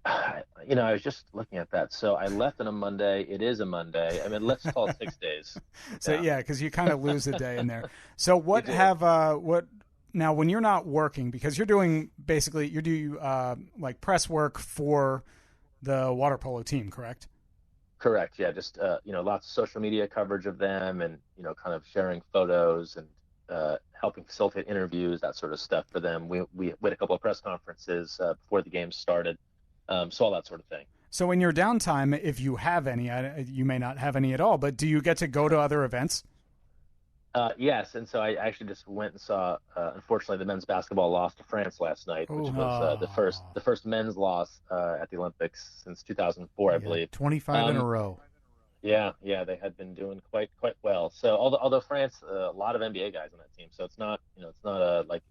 I was just looking at that. So I left on a Monday. It is a Monday. I mean, let's call it 6 days. So yeah, because you kind of lose a day in there. So what You do. what now when you're not working, because you're doing basically you do like press work for the water polo team, correct? Correct. Yeah. Just, lots of social media coverage of them and, kind of sharing photos and helping facilitate interviews, that sort of stuff for them. We had a couple of press conferences before the game started. So all that sort of thing. So in your downtime, if you have any, you may not have any at all, but do you get to go to other events? Yes, and so I actually just went and saw. Unfortunately, the men's basketball lost to France last night, which was the first men's loss at the Olympics since 2004, I believe. 25 in a row. Yeah, they had been doing quite well. So although France, a lot of NBA guys on that team, so it's not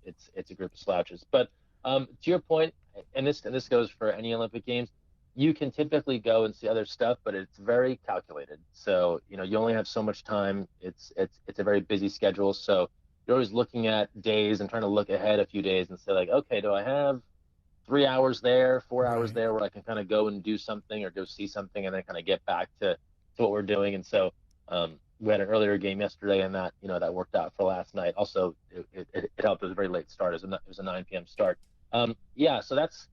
it's a group of slouches. But to your point, and this goes for any Olympic Games, you can typically go and see other stuff, but it's very calculated. So, you only have so much time. It's a very busy schedule. So you're always looking at days and trying to look ahead a few days and say like, okay, do I have 3 hours there, 4 hours Right. there where I can kind of go and do something or go see something and then kind of get back to what we're doing. And so we had an earlier game yesterday and that, that worked out for last night. Also, it helped. It was a very late start. It was a 9 p.m. start. So that's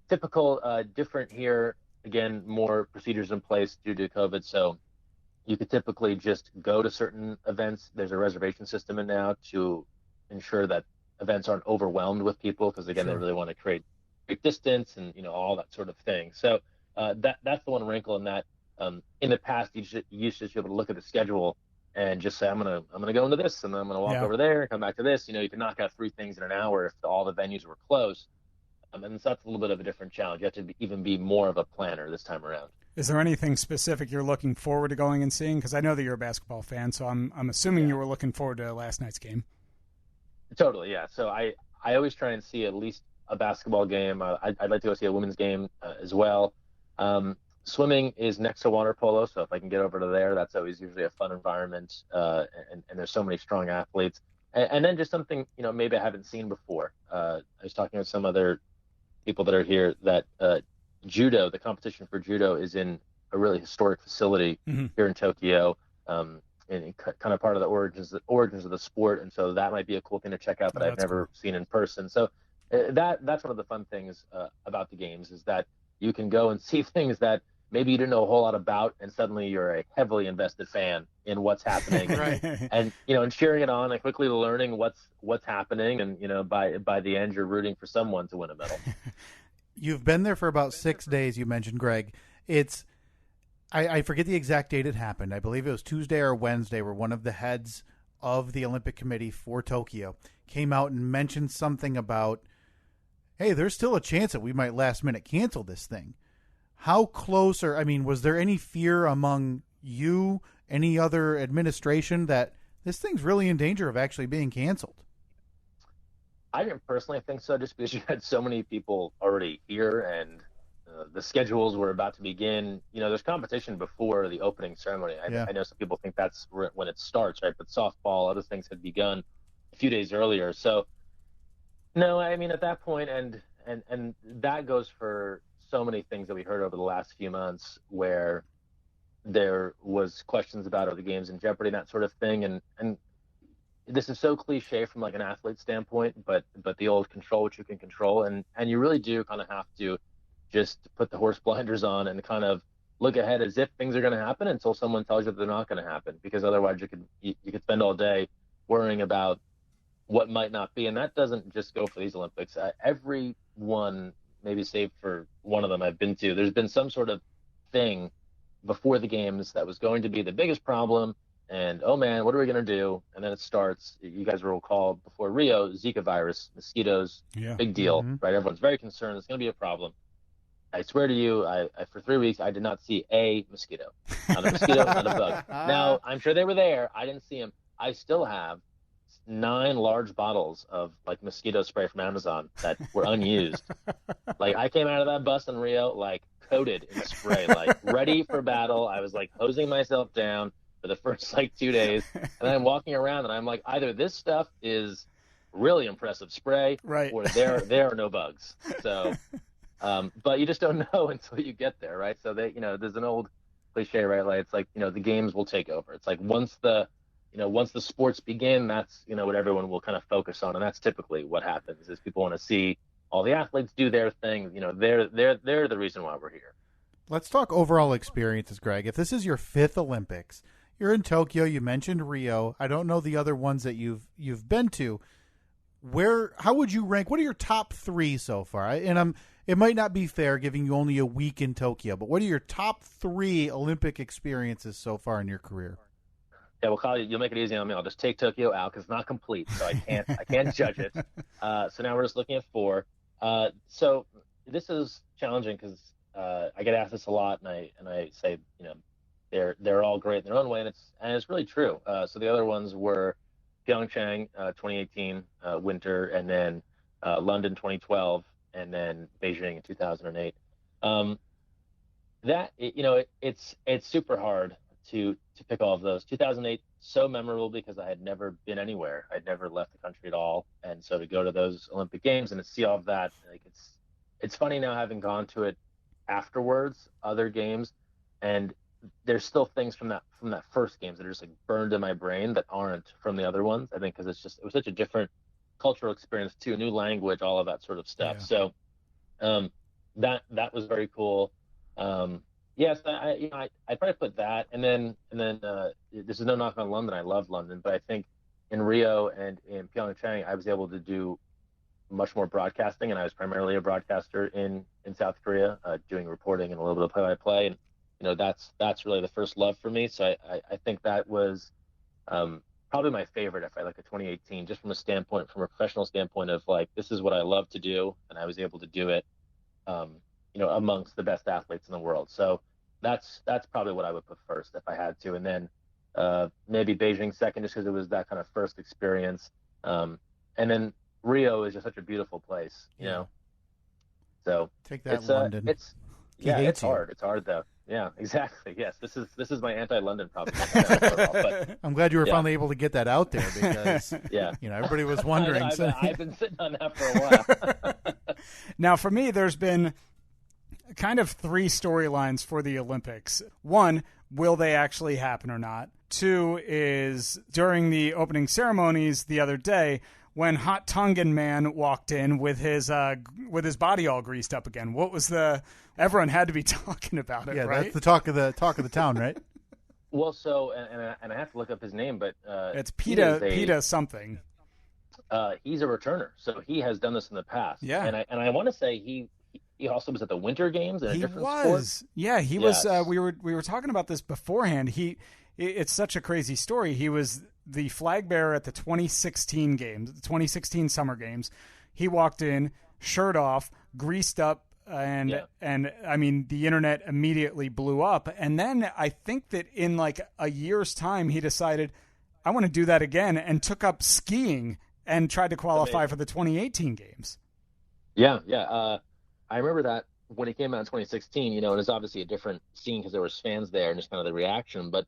typical, different here. Again, more procedures in place due to COVID. So you could typically just go to certain events. There's a reservation system in now to ensure that events aren't overwhelmed with people because, again, Sure. they really want to create distance and, all that sort of thing. So that's the one wrinkle in that. In the past, you used to just be able to look at the schedule and just say, I'm gonna go into this and I'm gonna walk Yeah. over there and come back to this. You can knock out 3 things in an hour if all the venues were closed. And so that's a little bit of a different challenge. You have to even be more of a planner this time around. Is there anything specific you're looking forward to going and seeing? Because I know that you're a basketball fan, so I'm assuming you were looking forward to last night's game. Totally, yeah. So I always try and see at least a basketball game. I'd like to go see a women's game as well. Swimming is next to water polo, so if I can get over to there, that's always usually a fun environment. And there's so many strong athletes. And then just something, maybe I haven't seen before. I was talking with some other people that are here that judo, the competition for judo is in a really historic facility here in Tokyo, and kind of part of the origins of the sport. And so that might be a cool thing to check out that I've never seen in person. So that's one of the fun things about the games is that you can go and see things that maybe you didn't know a whole lot about, and suddenly you're a heavily invested fan in what's happening, and and cheering it on and quickly learning what's happening, and by the end you're rooting for someone to win a medal. You've been there for about 6 days, you mentioned, Greg. It's I forget the exact date it happened. I believe it was Tuesday or Wednesday where one of the heads of the Olympic Committee for Tokyo came out and mentioned something about, hey, there's still a chance that we might last minute cancel this thing. How close, or was there any fear among you, any other administration, that this thing's really in danger of actually being canceled? I didn't personally think so, just because you had so many people already here and the schedules were about to begin. There's competition before the opening ceremony. I know some people think that's when it starts, right? But softball, other things had begun a few days earlier. So, no, at that point, and that goes for so many things that we heard over the last few months where there was questions about are the games in jeopardy, that sort of thing. And this is so cliche from like an athlete standpoint, but the old control what you can control. And you really do kind of have to just put the horse blinders on and kind of look ahead as if things are going to happen until someone tells you that they're not going to happen, because otherwise you could spend all day worrying about what might not be. And that doesn't just go for these Olympics. Every one, maybe save for one of them I've been to, there's been some sort of thing before the games that was going to be the biggest problem. And, oh, man, what are we going to do? And then it starts. You guys will recall before Rio, Zika virus, mosquitoes, big deal, right? Everyone's very concerned. It's going to be a problem. I swear to you, I for 3 weeks, I did not see a mosquito. Not a mosquito, not a bug. Now, I'm sure they were there. I didn't see them. I still have 9 large bottles of like mosquito spray from Amazon that were unused. Like, I came out of that bus in Rio, like, coated in spray, like, ready for battle. I was, like, hosing myself down for the first, like, 2 days. And then I'm walking around, and I'm like, either this stuff is really impressive spray, right, or there are no bugs. So, but you just don't know until you get there, right? So, there's an old cliche, right? Like, it's like, the games will take over. It's like once the sports begin, that's, what everyone will kind of focus on. And that's typically what happens is people want to see all the athletes do their thing. They're the reason why we're here. Let's talk overall experiences, Greg. If this is your 5th Olympics, you're in Tokyo, you mentioned Rio. I don't know the other ones that you've been to. How would you rank? What are your top 3 so far? It might not be fair giving you only a week in Tokyo, but what are your top 3 Olympic experiences so far in your career? Yeah, well, Kyle, you'll make it easy on me. I'll just take Tokyo out because it's not complete, so I can't judge it. So now we're just looking at 4. So this is challenging because I get asked this a lot, and I say, they're all great in their own way, and it's really true. So the other ones were Pyeongchang 2018 winter, and then London 2012, and then Beijing in 2008. It's super hard to pick all of those. 2008, so memorable because I had never been anywhere. I'd never left the country at all. And so to go to those Olympic Games and to see all of that, like, it's funny now having gone to it afterwards, other games, and there's still things from that first games that are just like burned in my brain that aren't from the other ones. I think because it was such a different cultural experience too, new language, all of that sort of stuff. Yeah. So that was very cool. Yes, I'd probably put that, and then this is no knock on London. I love London, but I think in Rio and in Pyeongchang, I was able to do much more broadcasting, and I was primarily a broadcaster in South Korea, doing reporting and a little bit of play-by-play, and that's really the first love for me. So I think that was probably my favorite if I look at 2018, just from a professional standpoint of like, this is what I love to do, and I was able to do it. Amongst the best athletes in the world. So that's probably what I would put first if I had to. And then maybe Beijing second, just because it was that kind of first experience. And then Rio is just such a beautiful place, you know? So take that, London. It's hard. It's hard though. Yeah, exactly. Yes. This is my anti-London problem. But I'm glad you were finally able to get that out there because everybody was wondering. I've been sitting on that for a while. Now, for me, there's been kind of 3 storylines for the Olympics. 1, will they actually happen or not? 2 is during the opening ceremonies the other day when Hot Tongan Man walked in with his body all greased up again. What was everyone had to be talking about it, right? That's the talk of the town, right? Well, so and I have to look up his name, but it's Peta something. He's a returner, so he has done this in the past. Yeah, and I want to say he also was at the Winter Games in a different sport. Yeah, he was. We were talking about this beforehand. It's such a crazy story. He was the flag bearer at the 2016 games, the 2016 Summer Games. He walked in, shirt off, greased up, and I mean the internet immediately blew up. And then I think that in like a year's time, he decided, I want to do that again, and took up skiing and tried to qualify for the 2018 games. Yeah. I remember that when he came out in 2016, and it's obviously a different scene because there was fans there and just kind of the reaction. But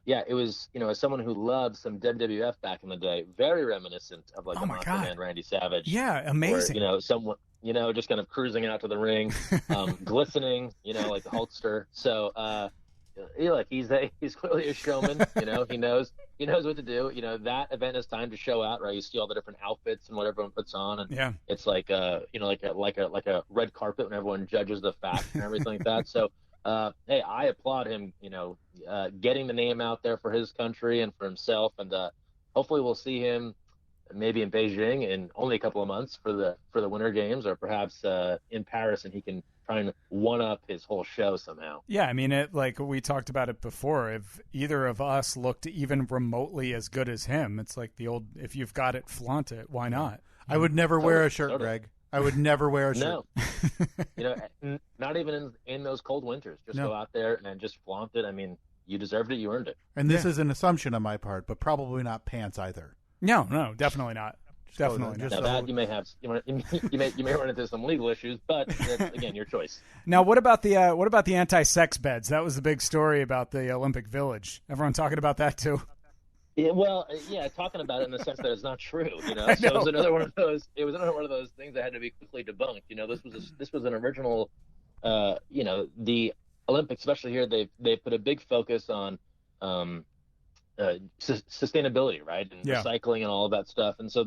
it was, as someone who loved some WWF back in the day, very reminiscent of like the Macho Man Randy Savage. Yeah, amazing. Or, someone, just kind of cruising out to the ring, glistening, like the Hulkster. So, he's clearly a showman. He knows what to do. That event is time to show out, right? You see all the different outfits and what everyone puts on, and it's like like a red carpet when everyone judges the fact and everything like that. So, hey, I applaud him. Getting the name out there for his country and for himself, and hopefully we'll see him maybe in Beijing in only a couple of months for the Winter Games, or perhaps in Paris, and he can try and one up his whole show somehow. Yeah, I mean, like we talked about it before. If either of us looked even remotely as good as him, it's like the old, if you've got it, flaunt it. Why not? I would never wear a shirt, Greg. I would never wear a shirt. No, not even in those cold winters. Just go out there and just flaunt it. I mean, you deserved it. You earned it. And this is an assumption on my part, but probably not pants either. No, definitely not. Definitely not. Now that you may have, you may run into some legal issues, but that's, again, your choice. Now, what about the anti-sex beds? That was the big story about the Olympic Village. Everyone talking about that too. Yeah, well, talking about it in the sense that it's not true, So it was another one of those. It was another one of those things that had to be quickly debunked. This was an original. The Olympics, especially here, they put a big focus on sustainability, right, and recycling and all of that stuff. And so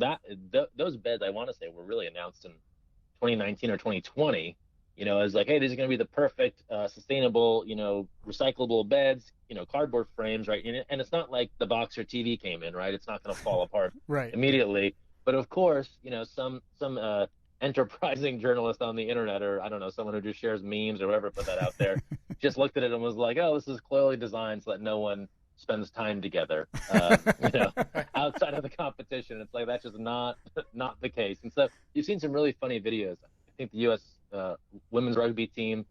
those beds, I want to say, were really announced in 2019 or 2020. As like, hey, these are going to be the perfect sustainable, recyclable beds, cardboard frames, right? And it's not like the boxer TV came in, right? It's not going to fall apart immediately. But of course, some enterprising journalist on the internet, or I don't know, someone who just shares memes or whatever, put that out there, just looked at it and was like, oh, this is clearly designed so that no one spends time together, outside of the competition. It's like, that's just not the case. And so you've seen some really funny videos. I think the U.S. Women's rugby team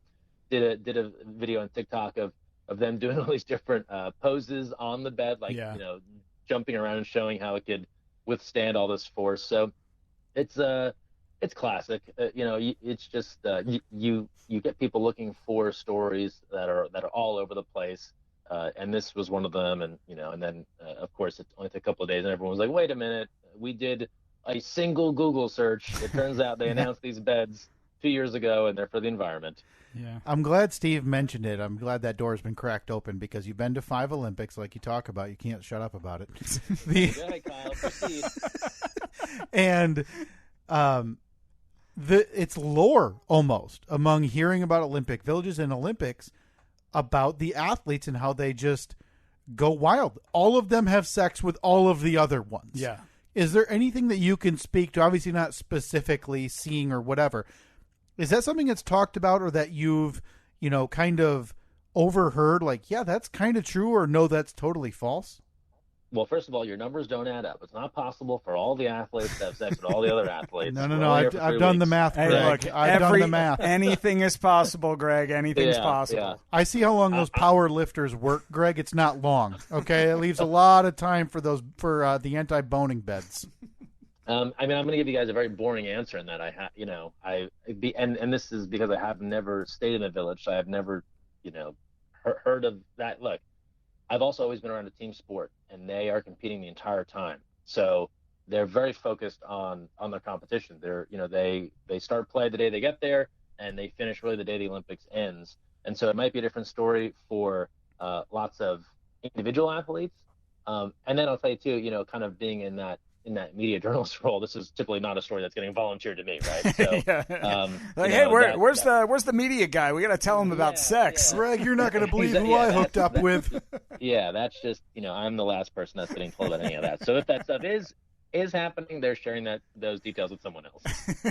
did a video on TikTok of them doing all these different poses on the bed, like jumping around and showing how it could withstand all this force. So it's classic. It's just you get people looking for stories that are all over the place, and this was one of them. And and then of course it only took a couple of days, and everyone was like, wait a minute, we did a single Google search. It turns out they announced these beds 2 years ago, and they're for the environment. Yeah, I'm glad Steve mentioned it. I'm glad that door has been cracked open, because you've been to 5 Olympics, like you talk about. You can't shut up about it. Go ahead, Kyle, proceed. And it's lore almost among hearing about Olympic villages and Olympics about the athletes and how they just go wild. All of them have sex with all of the other ones. Yeah. Is there anything that you can speak to? Obviously not specifically seeing or whatever. Is that something that's talked about, or that you've, kind of overheard? Like, yeah, that's kind of true, or no, that's totally false? Well, first of all, your numbers don't add up. It's not possible for all the athletes to have sex with all the other athletes. No. I've done the math, Greg. Hey, look, I've done the math. Anything is possible, Greg. Anything's possible. Yeah. I see how long those power lifters work, Greg. It's not long. Okay, it leaves a lot of time for the anti-boning beds. I'm going to give you guys a very boring answer in that and this is because I have never stayed in a village, so I have never, heard of that. Look, I've also always been around a team sport, and they are competing the entire time. So they're very focused on their competition. They're, they start play the day they get there, and they finish really the day the Olympics ends. And so it might be a different story for lots of individual athletes. And then I'll tell you too, kind of being in that media journalist role, this is typically not a story that's getting volunteered to me, right? So, hey, where's the media guy? We got to tell him about sex. Greg, you're not going to believe who I hooked up with. Yeah, that's just, I'm the last person that's getting told about any of that. So if that stuff is happening, they're sharing those details with someone else.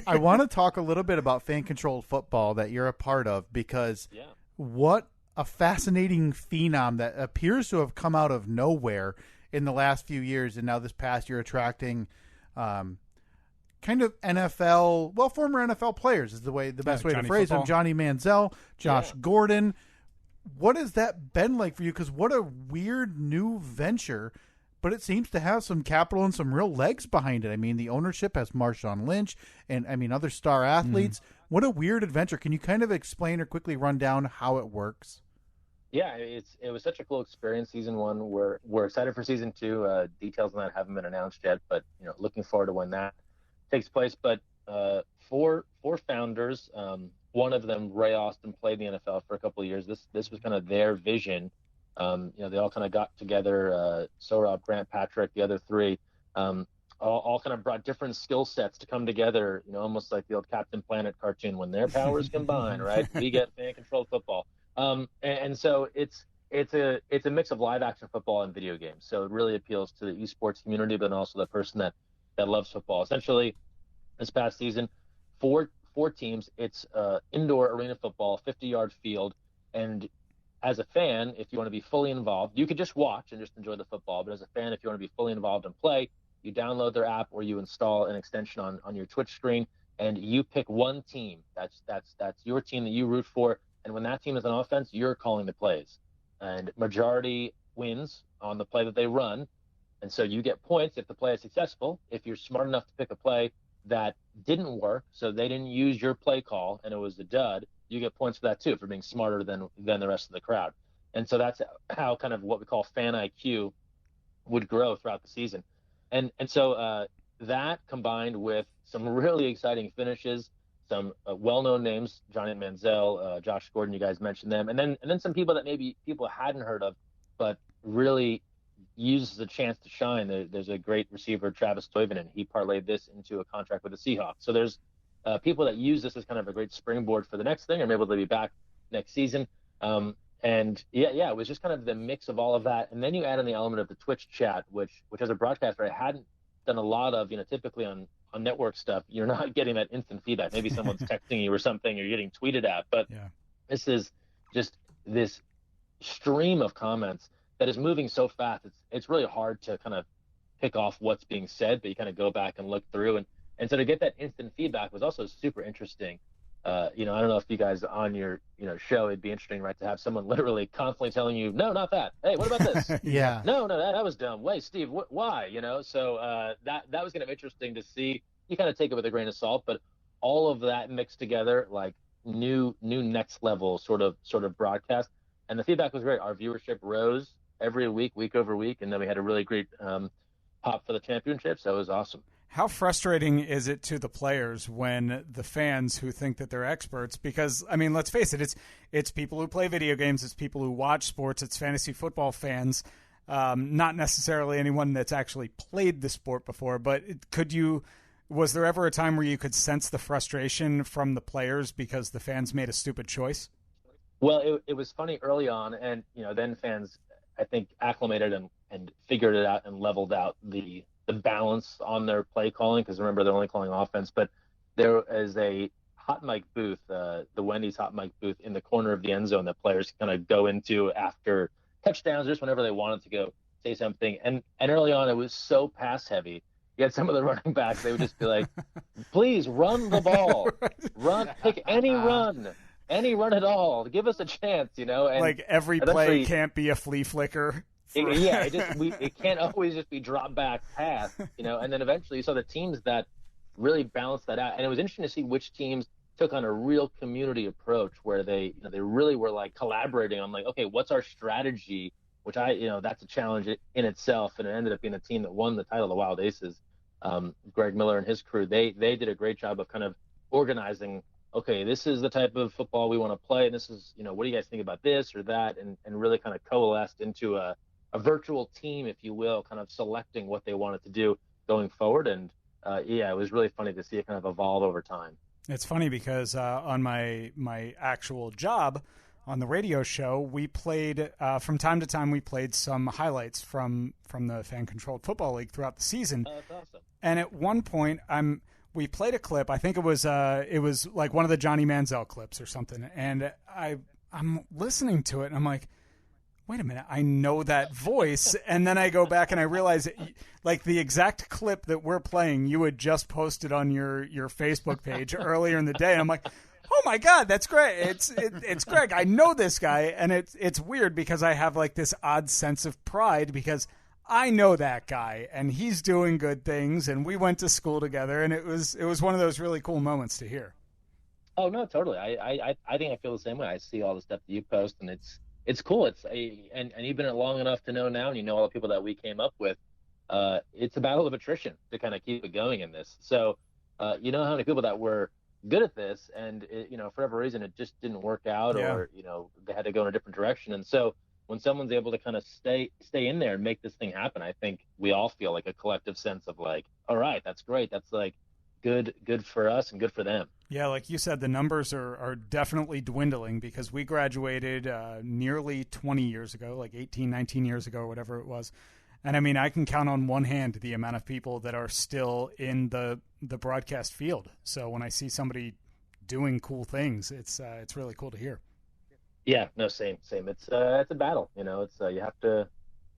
I want to talk a little bit about fan-controlled football that you're a part of, because what a fascinating phenom that appears to have come out of nowhere in the last few years, and now this past year attracting kind of former NFL players is the best way to phrase them. Johnny Manziel, Josh Gordon. What has that been like for you? Because what a weird new venture, but it seems to have some capital and some real legs behind it. I mean, the ownership has Marshawn Lynch and, other star athletes. What a weird adventure. Can you kind of explain or quickly run down how it works? Yeah, it was such a cool experience. Season 1, we're excited for season 2. Details on that haven't been announced yet, but looking forward to when that takes place. But four founders, one of them, Ray Austin, played in the NFL for a couple of years. This was kind of their vision. They all kind of got together. Sohrab, Grant, Patrick, the other 3, all kind of brought different skill sets to come together. Almost like the old Captain Planet cartoon, when their powers combine, right? We get fan-controlled football. And so it's a mix of live action football and video games. So it really appeals to the esports community, but also the person that that loves football. Essentially, this past season, four teams. It's indoor arena football, 50-yard field, and as a fan, if you want to be fully involved, you could just watch and just enjoy the football. But as a fan, if you want to be fully involved and play, you download their app or you install an extension on your Twitch screen, and you pick one team. That's your team that you root for. And when that team is on offense, you're calling the plays. And majority wins on the play that they run. And so you get points if the play is successful. If you're smart enough to pick a play that didn't work, so they didn't use your play call and it was a dud, you get points for that too, for being smarter than the rest of the crowd. And so that's how kind of what we call fan IQ would grow throughout the season. And so that combined with some really exciting finishes, some well-known names, Johnny Manziel, Josh Gordon, you guys mentioned them, and then some people that maybe people hadn't heard of, but really uses the chance to shine. There's a great receiver, Travis Toivonen. He parlayed this into a contract with the Seahawks. So there's people that use this as kind of a great springboard for the next thing, or maybe they'll be back next season. And it was just kind of the mix of all of that. And then you add in the element of the Twitch chat, which as a broadcaster, I hadn't done a lot of. Typically on network stuff, you're not getting that instant feedback. Maybe someone's texting you or something, you're getting tweeted at. But This is just this stream of comments that is moving so fast. It's really hard to kind of pick off what's being said, but you kind of go back and look through. And so to get that instant feedback was also super interesting. I don't know if you guys on your show, it'd be interesting, right, to have someone literally constantly telling you, no, not that. Hey, what about this? Yeah. No, that was dumb. Wait, Steve, why? So that was kind of interesting to see. You kind of take it with a grain of salt, but all of that mixed together, like new next level sort of broadcast. And the feedback was great. Our viewership rose every week over week, and then we had a really great pop for the championship. So it was awesome. How frustrating is it to the players when the fans who think that they're experts, because, I mean, let's face it, it's people who play video games, it's people who watch sports, it's fantasy football fans, not necessarily anyone that's actually played the sport before, but was there ever a time where you could sense the frustration from the players because the fans made a stupid choice? Well, it was funny early on, and then fans, I think, acclimated and figured it out and leveled out the balance on their play calling, because remember, they're only calling offense. But there is a hot mic booth, the Wendy's hot mic booth in the corner of the end zone that players kind of go into after touchdowns, just whenever they wanted to go say something. And early on, it was so pass heavy. You had some of the running backs, they would just be like, please run the ball, pick any run at all, give us a chance, And like every play can't be a flea flicker. It can't always just be drop back pass, And then eventually you saw the teams that really balanced that out, and it was interesting to see which teams took on a real community approach where they really were like collaborating on like, okay, what's our strategy? Which that's a challenge in itself, and it ended up being a team that won the title, the Wild Aces. Greg Miller and his crew, they did a great job of kind of organizing. Okay, this is the type of football we want to play, and this is what do you guys think about this or that, and really kind of coalesced into a virtual team, if you will, kind of selecting what they wanted to do going forward. And it was really funny to see it kind of evolve over time. It's funny because on my actual job on the radio show, we played from time to time. We played some highlights from the Fan Controlled Football League throughout the season. That's awesome. And at one point, we played a clip. I think it was like one of the Johnny Manziel clips or something. And I'm listening to it, and I'm like, wait a minute, I know that voice. And then I go back and I realize like the exact clip that we're playing, you had just posted on your Facebook page earlier in the day. And I'm like, oh my God, that's great. It's Greg. I know this guy. And it's weird because I have like this odd sense of pride because I know that guy and he's doing good things and we went to school together, and it was one of those really cool moments to hear. Oh no, totally. I think I feel the same way. I see all the stuff that you post, and it's cool. And you've been in it long enough to know now, and you know all the people that we came up with. It's a battle of attrition to kind of keep it going in this. So, how many people that were good at this, and for whatever reason it just didn't work out, or they had to go in a different direction. And so when someone's able to kind of stay in there and make this thing happen, I think we all feel like a collective sense of like, all right, that's great. That's like good for us and good for them. Yeah, like you said, the numbers are definitely dwindling because we graduated nearly 20 years ago, like 18, 19 years ago, or whatever it was. And I mean, I can count on one hand the amount of people that are still in the broadcast field. So when I see somebody doing cool things, it's really cool to hear. Yeah, no, same. It's a battle. It's you have to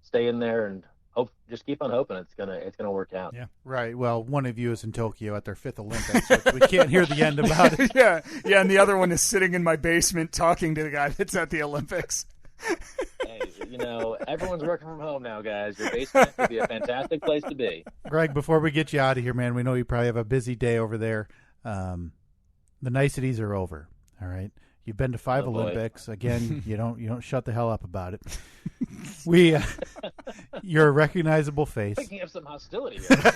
stay in there and hope. Just keep on hoping it's gonna work out. Yeah, right. Well, one of you is in Tokyo at their 5th Olympics, which we can't hear the end about it. yeah, and the other one is sitting in my basement talking to the guy that's at the Olympics. Hey, everyone's working from home now, guys. Your basement would be a fantastic place to be. Greg, before we get you out of here, man, we know you probably have a busy day over there. The niceties are over. All right. You've been to 5 Olympics. Again, you don't shut the hell up about it. You're a recognizable face. Picking up some hostility here.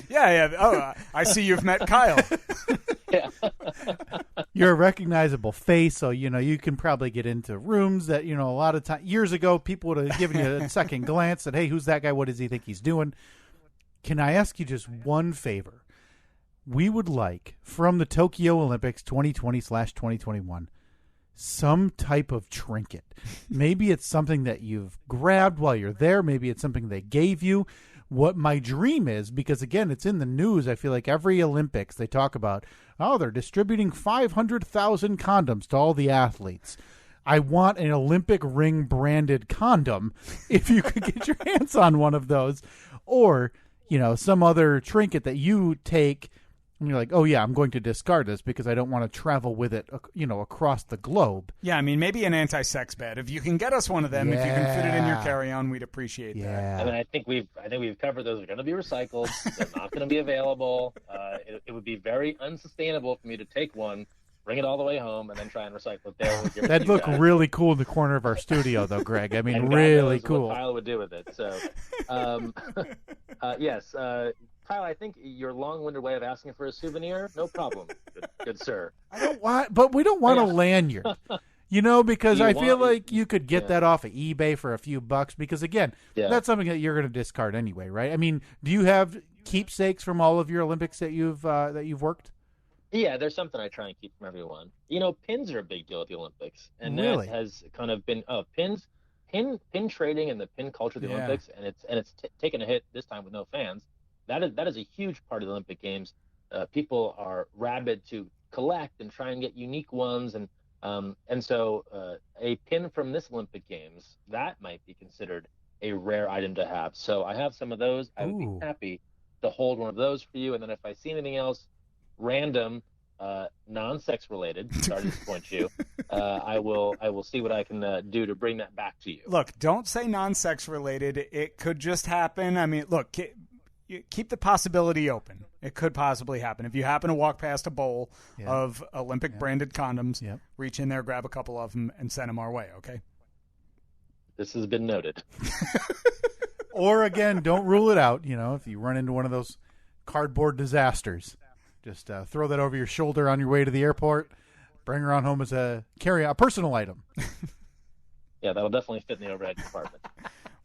Yeah. Oh, I see you've met Kyle. Yeah. You're a recognizable face, so you can probably get into rooms that a lot of time years ago people would have given you a second glance. Said, "Hey, who's that guy? What does he think he's doing?" Can I ask you just one favor? We would like from the Tokyo Olympics 2020/2021 some type of trinket. Maybe it's something that you've grabbed while you're there. Maybe it's something they gave you. What my dream is, because again, it's in the news. I feel like every Olympics they talk about, they're distributing 500,000 condoms to all the athletes. I want an Olympic ring branded condom if you could get your hands on one of those, or, some other trinket that you take and you're like, oh yeah, I'm going to discard this because I don't want to travel with it, across the globe. Yeah, I mean, maybe an anti-sex bed. If you can get us one of them, if you can fit it in your carry-on, we'd appreciate that. I mean, I think we've covered those. They're going to be recycled. They're not going to be available. It would be very unsustainable for me to take one, bring it all the way home, and then try and recycle it there. That'd look really cool in the corner of our studio, though, Greg. I mean, and really God knows cool. What Kyle would do with it. So, yes. Kyle, I think your long-winded way of asking for a souvenir, no problem, good sir. But we don't want a lanyard, because I feel like you could get that off of eBay for a few bucks. Because again, that's something that you're going to discard anyway, right? I mean, do you have keepsakes from all of your Olympics that you've worked? Yeah, there's something I try and keep from everyone. Pins are a big deal at the Olympics, and really? That has kind of been pin trading and the pin culture of the Olympics, and it's taken a hit this time with no fans. That is a huge part of the Olympic Games. People are rabid to collect and try and get unique ones, and so a pin from this Olympic Games that might be considered a rare item to have. So I have some of those. I would be happy to hold one of those for you. And then if I see anything else random, non-sex related, sorry to disappoint you, I will see what I can do to bring that back to you. Look, don't say non-sex related. It could just happen. I mean, look. Keep the possibility open. It could possibly happen. If you happen to walk past a bowl of Olympic-branded condoms, reach in there, grab a couple of them, and send them our way, okay? This has been noted. Or, again, don't rule it out. If you run into one of those cardboard disasters, just throw that over your shoulder on your way to the airport, bring her on home as a personal item. Yeah, that'll definitely fit in the overhead compartment.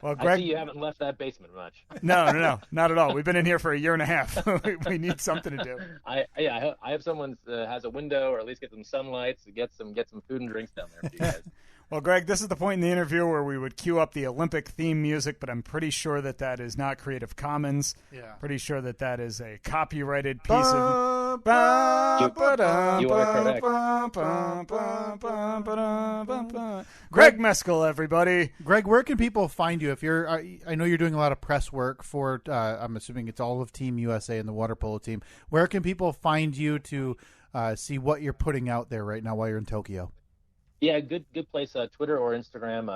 Well, Greg, I see you haven't left that basement much. No, not at all. We've been in here for a year and a half. We need something to do. I hope someone has a window, or at least get some sunlight to get some food and drinks down there for you guys. Well, Greg, this is the point in the interview where we would cue up the Olympic theme music, but I'm pretty sure that is not Creative Commons. Yeah. Pretty sure that is a copyrighted piece of... You are correct. Greg Meskel, everybody. Greg, where can people find you? If you're, I know you're doing a lot of press work for, I'm assuming it's all of Team USA and the water polo team. Where can people find you to see what you're putting out there right now while you're in Tokyo? Yeah, good place. Twitter or Instagram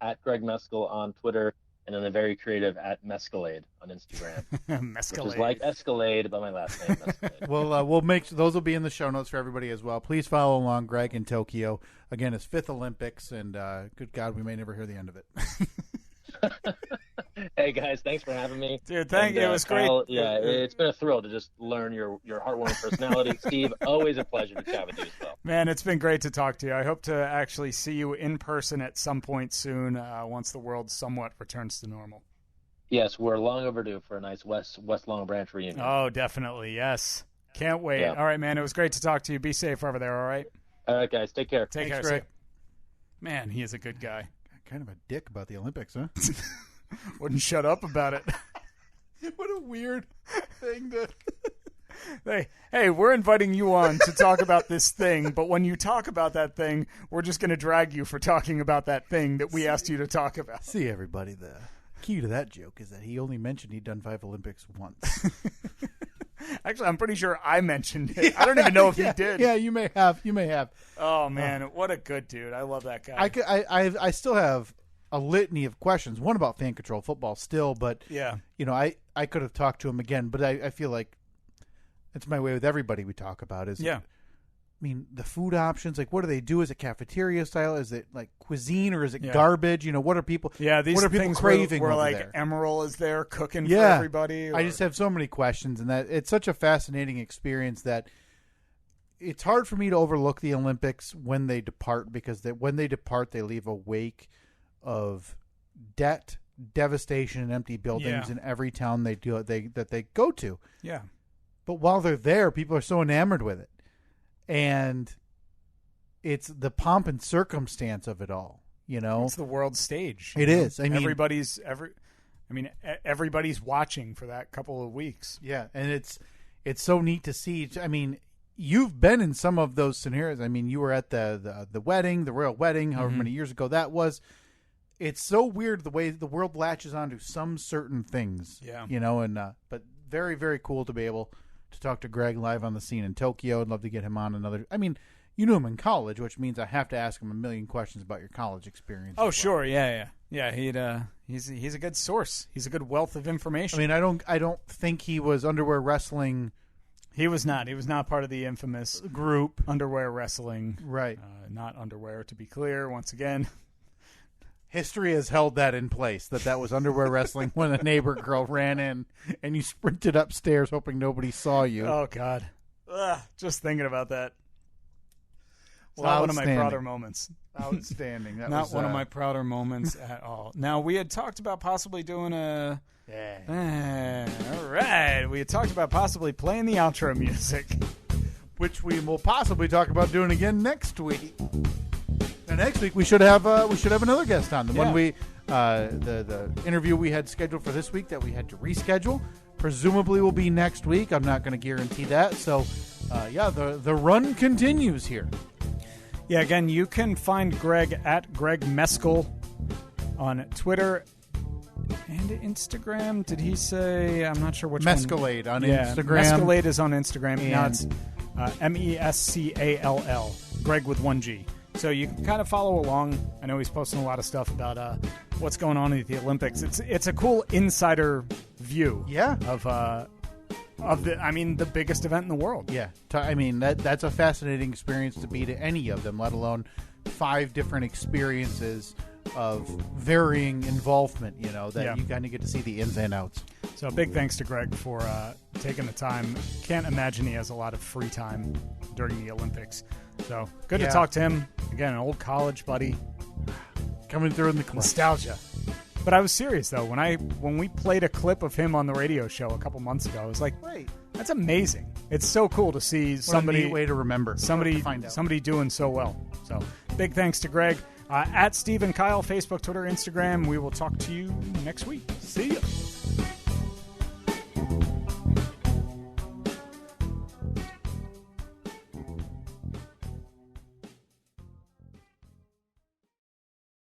at Greg Meskel on Twitter, and then the very creative at MacLeod on Instagram. Mescalade. Which is like Escalade, but my last name. Mescalade. We'll make those will be in the show notes for everybody as well. Please follow along Greg in Tokyo. Again, his 5th Olympics, and good God, we may never hear the end of it. Hey guys, thanks for having me. Dude, thank you. It was Kyle, great. Yeah, it's been a thrill to just learn your heartwarming personality. Steve, always a pleasure to chat with you as well. Man, it's been great to talk to you. I hope to actually see you in person at some point soon, once the world somewhat returns to normal. Yes, we're long overdue for a nice West Long Branch reunion. Oh, definitely, yes. Can't wait. Yeah. All right, man, it was great to talk to you. Be safe over there, all right? All right, guys, take care. Take care, Greg. man, he is a good guy. Kind of a dick about the Olympics, huh? Wouldn't shut up about it. What a weird thing to... Hey, we're inviting you on to talk about this thing, but when you talk about that thing, we're just going to drag you for talking about that thing that we asked you to talk about. See, everybody, the key to that joke is that he only mentioned he'd done 5 Olympics once. Actually, I'm pretty sure I mentioned it. I don't even know if he did. Yeah, you may have. Oh, man, what a good dude. I love that guy. I still have a litany of questions. One about fan control football still, but yeah, I could have talked to him again, but I feel like it's my way with everybody we talk about. I mean, the food options, like what do they do? Is it cafeteria style? Is it like cuisine or is it garbage? What are people? Yeah, these what are people things craving where over like there? Emerald is there cooking for everybody. I just have so many questions, and that it's such a fascinating experience that it's hard for me to overlook the Olympics when they depart, because when they depart, they leave a wake of debt, devastation, and empty buildings in every town that they go to. Yeah. But while they're there, people are so enamored with it. And it's the pomp and circumstance of it all, It's the world stage. It is. I mean, everybody's watching for that couple of weeks. Yeah, and it's so neat to see. I mean, you've been in some of those scenarios. I mean, you were at the wedding, the royal wedding, however many years ago that was. It's so weird the way the world latches onto some certain things. Yeah. But very, very cool to be able to talk to Greg live on the scene in Tokyo. I'd love to get him on another. I mean, you knew him in college, which means I have to ask him a million questions about your college experience. Oh, sure, yeah. He's a good source. He's a good wealth of information. I mean, I don't think he was underwear wrestling. He was not. He was not part of the infamous group underwear wrestling. Right. Not underwear, to be clear. Once again. History has held that in place, that was underwear wrestling when a neighbor girl ran in and you sprinted upstairs hoping nobody saw you. Oh, God. Ugh, just thinking about that. It's not one of my prouder moments. Outstanding. That not was one of my prouder moments at all. Now, we had talked about possibly doing a... all right. We had talked about possibly playing the outro music. Which we will possibly talk about doing again next week. And next week we should have another guest on. The one the interview we had scheduled for this week that we had to reschedule presumably will be next week. I'm not going to guarantee that. So the run continues here. Yeah, again, you can find Greg at Greg Meskel on Twitter and Instagram. Did he say? I'm not sure which Mescalade one. on Instagram. Mescalade is on Instagram. And now it's MESCALL. Greg with 1 G. So you can kind of follow along. I know he's posting a lot of stuff about what's going on at the Olympics. It's a cool insider view. Yeah. Of the biggest event in the world. Yeah. I mean, that's a fascinating experience to be to any of them, let alone 5 different experiences of varying involvement, you kind of get to see the ins and outs. So big thanks to Greg for taking the time. Can't imagine he has a lot of free time during the Olympics. So good to talk to him. Again, an old college buddy. Coming through in the clutch. Nostalgia. But I was serious, though. When we played a clip of him on the radio show a couple months ago, I was like, wait, that's amazing. It's so cool to see somebody. What a neat way to remember. Somebody doing so well. So big thanks to Greg. At Steve and Kyle, Facebook, Twitter, Instagram. We will talk to you next week. See ya.